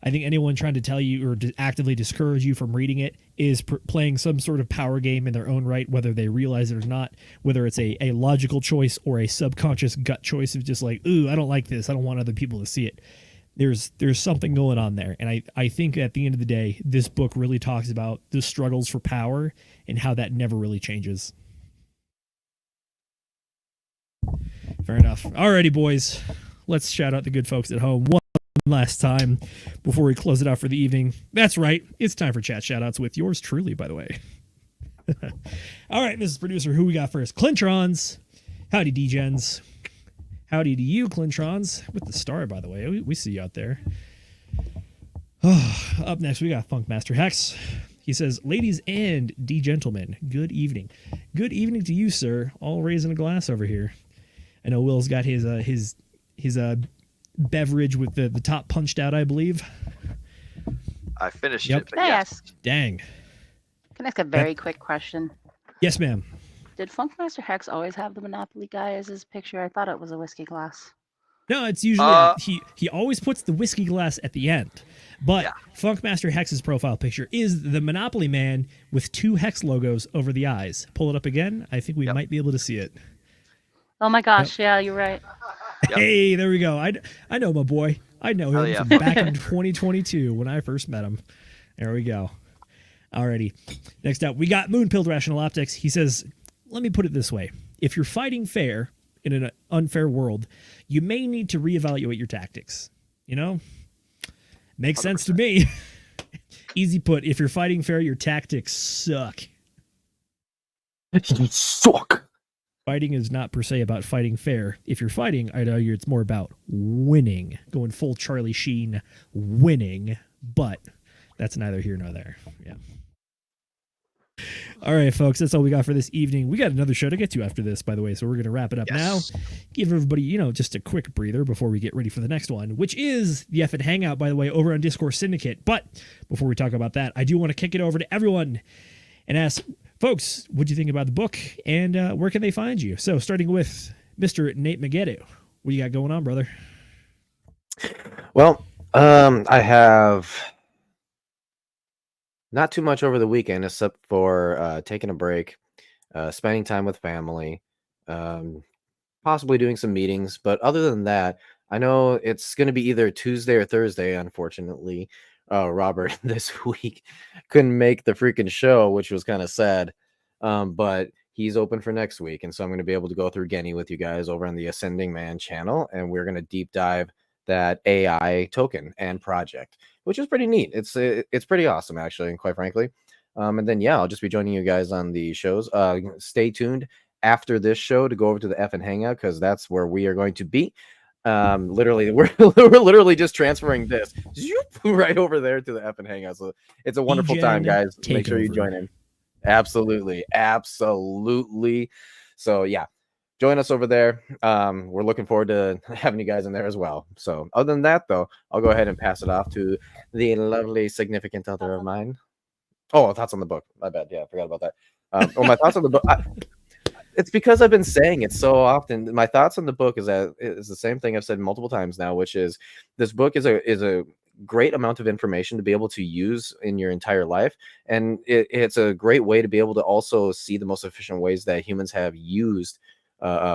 I think anyone trying to tell you or to actively discourage you from reading it is playing some sort of power game in their own right, whether they realize it or not, whether it's a logical choice or a subconscious gut choice of just like, ooh, I don't like this. I don't want other people to see it. There's something going on there. And I think at the end of the day, this book really talks about the struggles for power and how that never really changes. Fair enough. Alrighty, boys. Let's shout out the good folks at home one last time before we close it out for the evening. That's right. It's time for chat shout-outs with yours truly, by the way. All right, Mrs. Producer, who we got first? Clintrons. Howdy, D-Gens. Howdy to you, Clintrons, with the star, by the way. We see you out there. Up next, we got Funkmaster Hex. He says, ladies and D-gentlemen, good evening. Good evening to you, sir. All raising a glass over here. I know Will's got his beverage with the top punched out, I believe. I finished Yep. it, but Can I yes. ask? Dang. Can I ask a very quick question? Yes, ma'am. Did Funkmaster Hex always have the Monopoly guy as his picture? I thought it was a whiskey glass. No, it's usually he always puts the whiskey glass at the end. But Funkmaster Hex's profile picture is the Monopoly man with 2 Hex logos over the eyes. Pull it up again. I think we might be able to see it. Oh my gosh, yeah, you're right. Hey, there we go. I know my boy. I know him from back in 2022 when I first met him. There we go. Alrighty. Next up, we got Moonpilled Rational Optics. He says, let me put it this way. If you're fighting fair in an unfair world, you may need to reevaluate your tactics. You know? Makes 100%. Sense to me. Easy put, if you're fighting fair, your tactics suck. You suck. Fighting is not per se about fighting fair. If you're fighting, I'd argue it's more about winning. Going full Charlie Sheen, winning. But that's neither here nor there. Yeah. All right, folks, that's all we got for this evening. We got another show to get to after this, by the way, so we're going to wrap it up now. Give everybody, just a quick breather before we get ready for the next one, which is the F and Hangout, by the way, over on Discord Syndicate. But before we talk about that, I do want to kick it over to everyone and ask, folks, what do you think about the book, and where can they find you? So, starting with Mr. Nate Maggetto, what do you got going on, brother? Well, I have not too much over the weekend, except for taking a break, spending time with family, possibly doing some meetings. But other than that, I know it's going to be either Tuesday or Thursday, unfortunately. Robert this week couldn't make the freaking show, which was kind of sad. But he's open for next week. And so I'm going to be able to go through Genny with you guys over on the Ascending Man channel. And we're going to deep dive that AI token and project, which is pretty neat. It's pretty awesome, actually, and quite frankly. And then, I'll just be joining you guys on the shows. Stay tuned after this show to go over to the F and Hangout, because that's where we are going to be. Literally, we're literally just transferring this right over there to the F and Hangout. So it's a wonderful time, guys. Make sure you join in. Absolutely. So yeah, join us over there. We're looking forward to having you guys in there as well. So other than that, though, I'll go ahead and pass it off to the lovely significant other of mine. Oh, thoughts on the book. My bad. Yeah, I forgot about that. Well, my thoughts on the book. It's because I've been saying it so often. My thoughts on the book is that it's the same thing I've said multiple times now, which is this book is a great amount of information to be able to use in your entire life, and it's a great way to be able to also see the most efficient ways that humans have used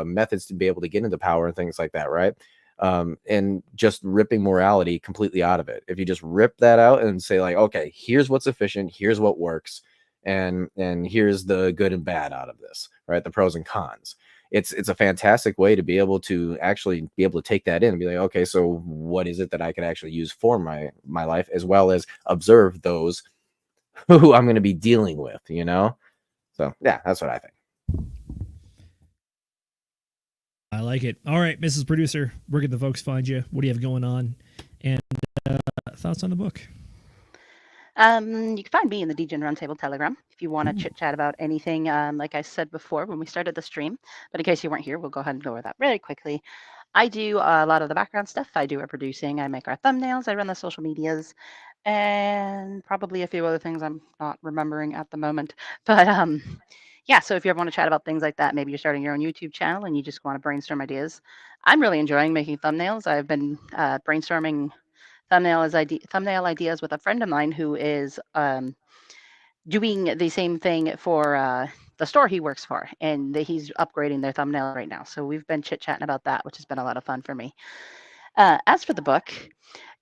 methods to be able to get into power and things like that, right? And just ripping morality completely out of it. If you just rip that out and say like, okay, here's what's efficient, here's what works, and here's the good and bad out of this, right? The pros and cons. It's a fantastic way to be able to actually be able to take that in and be like, okay, so what is it that I can actually use for my life, as well as observe those who I'm going to be dealing with, you know? So yeah, that's what I think. I like it. All right, Mrs. Producer, where can the folks find you? What do you have going on? And thoughts on the book? You can find me in the Degen Roundtable Telegram if you want to chit chat about anything. Like I said before when we started the stream, but in case you weren't here, we'll go ahead and go over that really quickly. I do a lot of the background stuff. I do our producing. I make our thumbnails. I run the social medias, and probably a few other things I'm not remembering at the moment. But yeah. So if you ever want to chat about things like that, maybe you're starting your own YouTube channel and you just want to brainstorm ideas. I'm really enjoying making thumbnails. I've been brainstorming thumbnail ideas with a friend of mine who is doing the same thing for the store he works for, and he's upgrading their thumbnail right now. So we've been chit-chatting about that, which has been a lot of fun for me. As for the book,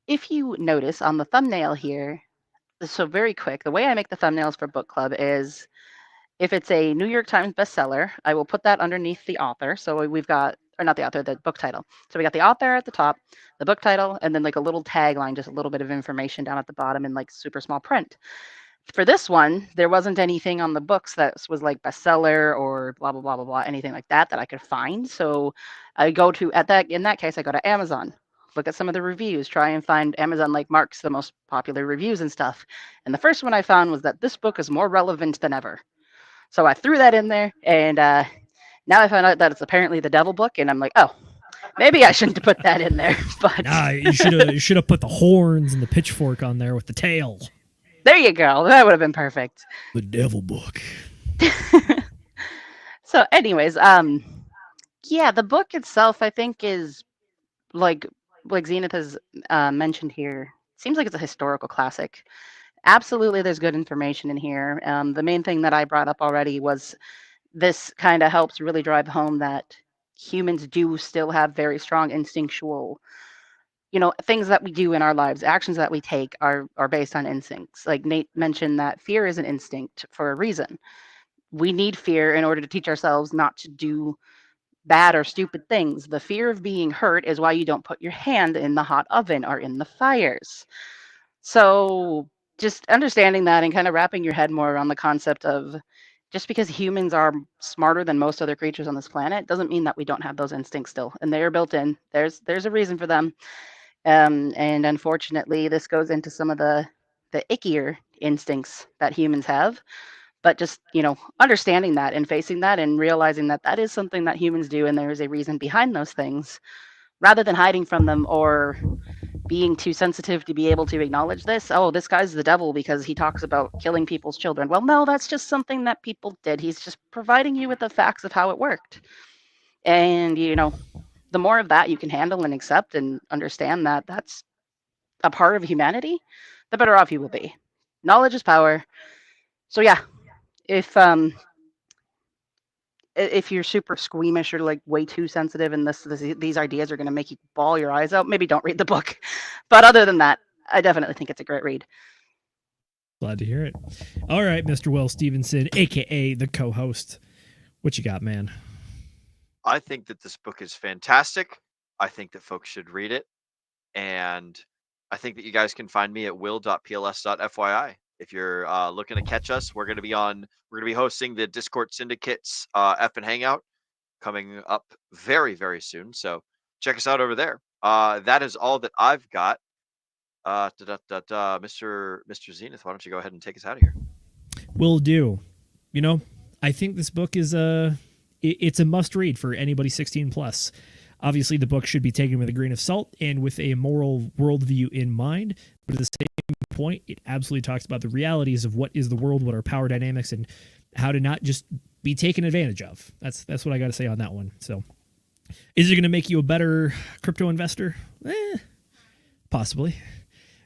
if you notice on the thumbnail here, so very quick, the way I make the thumbnails for book club is if it's a New York Times bestseller, I will put that underneath the author. So we've got, or not the author, the book title. So we got the author at the top, the book title, and then like a little tagline, just a little bit of information down at the bottom in like super small print. For this one, there wasn't anything on the books that was like bestseller or blah, blah, blah, blah, blah, anything like that I could find. So I go to, in that case, I go to Amazon, look at some of the reviews, try and find Amazon like marks the most popular reviews and stuff. And the first one I found was that this book is more relevant than ever. So I threw that in there, and now I found out that it's apparently the devil book, and I'm like, oh, maybe I shouldn't put that in there. But you should have put the horns and the pitchfork on there with the tail. There you go. That would have been perfect. The devil book. So, anyways, yeah, the book itself, I think, is like Zenith has mentioned here. Seems like it's a historical classic. Absolutely, there's good information in here. The main thing that I brought up already was this kind of helps really drive home that humans do still have very strong instinctual, things that we do in our lives, actions that we take are based on instincts. Like Nate mentioned that fear is an instinct for a reason. We need fear in order to teach ourselves not to do bad or stupid things. The fear of being hurt is why you don't put your hand in the hot oven or in the fires. So just understanding that and kind of wrapping your head more around the concept of just because humans are smarter than most other creatures on this planet doesn't mean that we don't have those instincts still, and they are built in. There's a reason for them, and unfortunately this goes into some of the ickier instincts that humans have. But just understanding that and facing that and realizing that that is something that humans do, and there is a reason behind those things, rather than hiding from them or being too sensitive to be able to acknowledge this. Oh, this guy's the devil because he talks about killing people's children. Well, no, that's just something that people did. He's just providing you with the facts of how it worked. And, the more of that you can handle and accept and understand that that's a part of humanity, the better off you will be. Knowledge is power. So yeah, if you're super squeamish or like way too sensitive and these ideas are going to make you bawl your eyes out, maybe don't read the book. But other than that, I definitely think it's a great read. Glad to hear it. All right, Mr. Will Stevenson, aka the co-host, what you got, man? I think that this book is fantastic. I think that folks should read it, and I think that you guys can find me at will.pls.fyi. If you're looking to catch us, we're going to be hosting the Discord Syndicate's F and Hangout coming up very, very soon. So check us out over there. That is all that I've got. Mr. Zenith, why don't you go ahead and take us out of here? Will do. you know, I think this book is it's a must read for anybody 16 plus. Obviously, the book should be taken with a grain of salt and with a moral worldview in mind. But at the same point, it absolutely talks about the realities of what is the world, what are power dynamics, and how to not just be taken advantage of. That's what I got to say on that one. So, is it going to make you a better crypto investor? Possibly.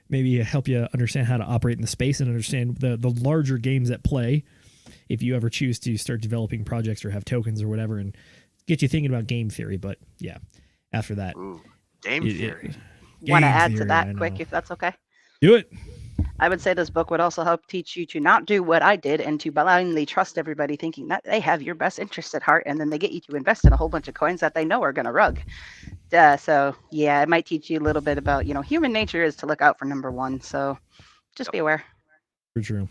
Maybe help you understand how to operate in the space and understand the larger games at play if you ever choose to start developing projects or have tokens or whatever, and get you thinking about game theory. But yeah, after that. Ooh, game theory. Want to add to theory, that quick, if that's okay? Do it. I would say this book would also help teach you to not do what I did and to blindly trust everybody thinking that they have your best interest at heart, and then they get you to invest in a whole bunch of coins that they know are going to rug. So yeah, it might teach you a little bit about, human nature is to look out for number one. So just be aware. For true.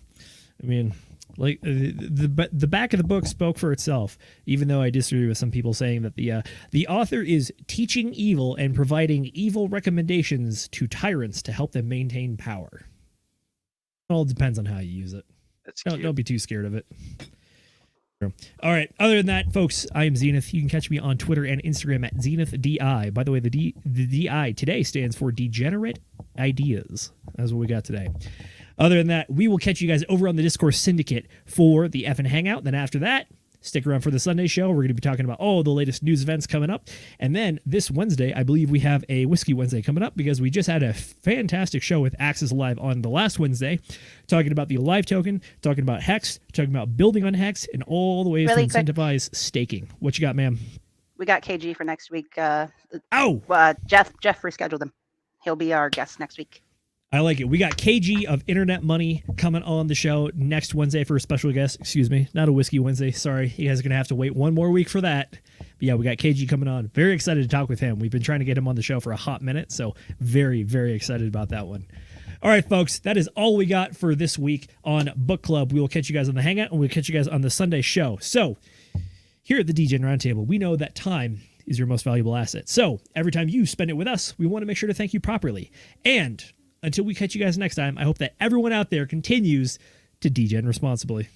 I mean, like the back of the book spoke for itself, even though I disagree with some people saying that the author is teaching evil and providing evil recommendations to tyrants to help them maintain power. Well, it depends on how you use it. Don't be too scared of it. All right. Other than that, folks, I am Zenith. You can catch me on Twitter and Instagram at ZenithDI. By the way, the DI today stands for Degenerate Ideas. That's what we got today. Other than that, we will catch you guys over on the Discourse Syndicate for the effing hangout. Then after that, stick around for the Sunday show. We're going to be talking about the latest news events coming up. And then this Wednesday, I believe we have a Whiskey Wednesday coming up because we just had a fantastic show with Axis Live on the last Wednesday, talking about the Live token, talking about Hex, talking about building on Hex, and all the ways to incentivize staking. What you got, ma'am? We got KG for next week. Jeff rescheduled him. He'll be our guest next week. I like it. We got KG of Internet Money coming on the show next Wednesday for a special guest. Excuse me, not a Whiskey Wednesday. Sorry, you guys are going to have to wait one more week for that. But yeah, we got KG coming on. Very excited to talk with him. We've been trying to get him on the show for a hot minute, so very, very excited about that one. All right, folks, that is all we got for this week on Book Club. We will catch you guys on the Hangout, and we'll catch you guys on the Sunday show. So here at the Degen Roundtable, we know that time is your most valuable asset. So every time you spend it with us, we want to make sure to thank you properly. And until we catch you guys next time, I hope that everyone out there continues to degen responsibly.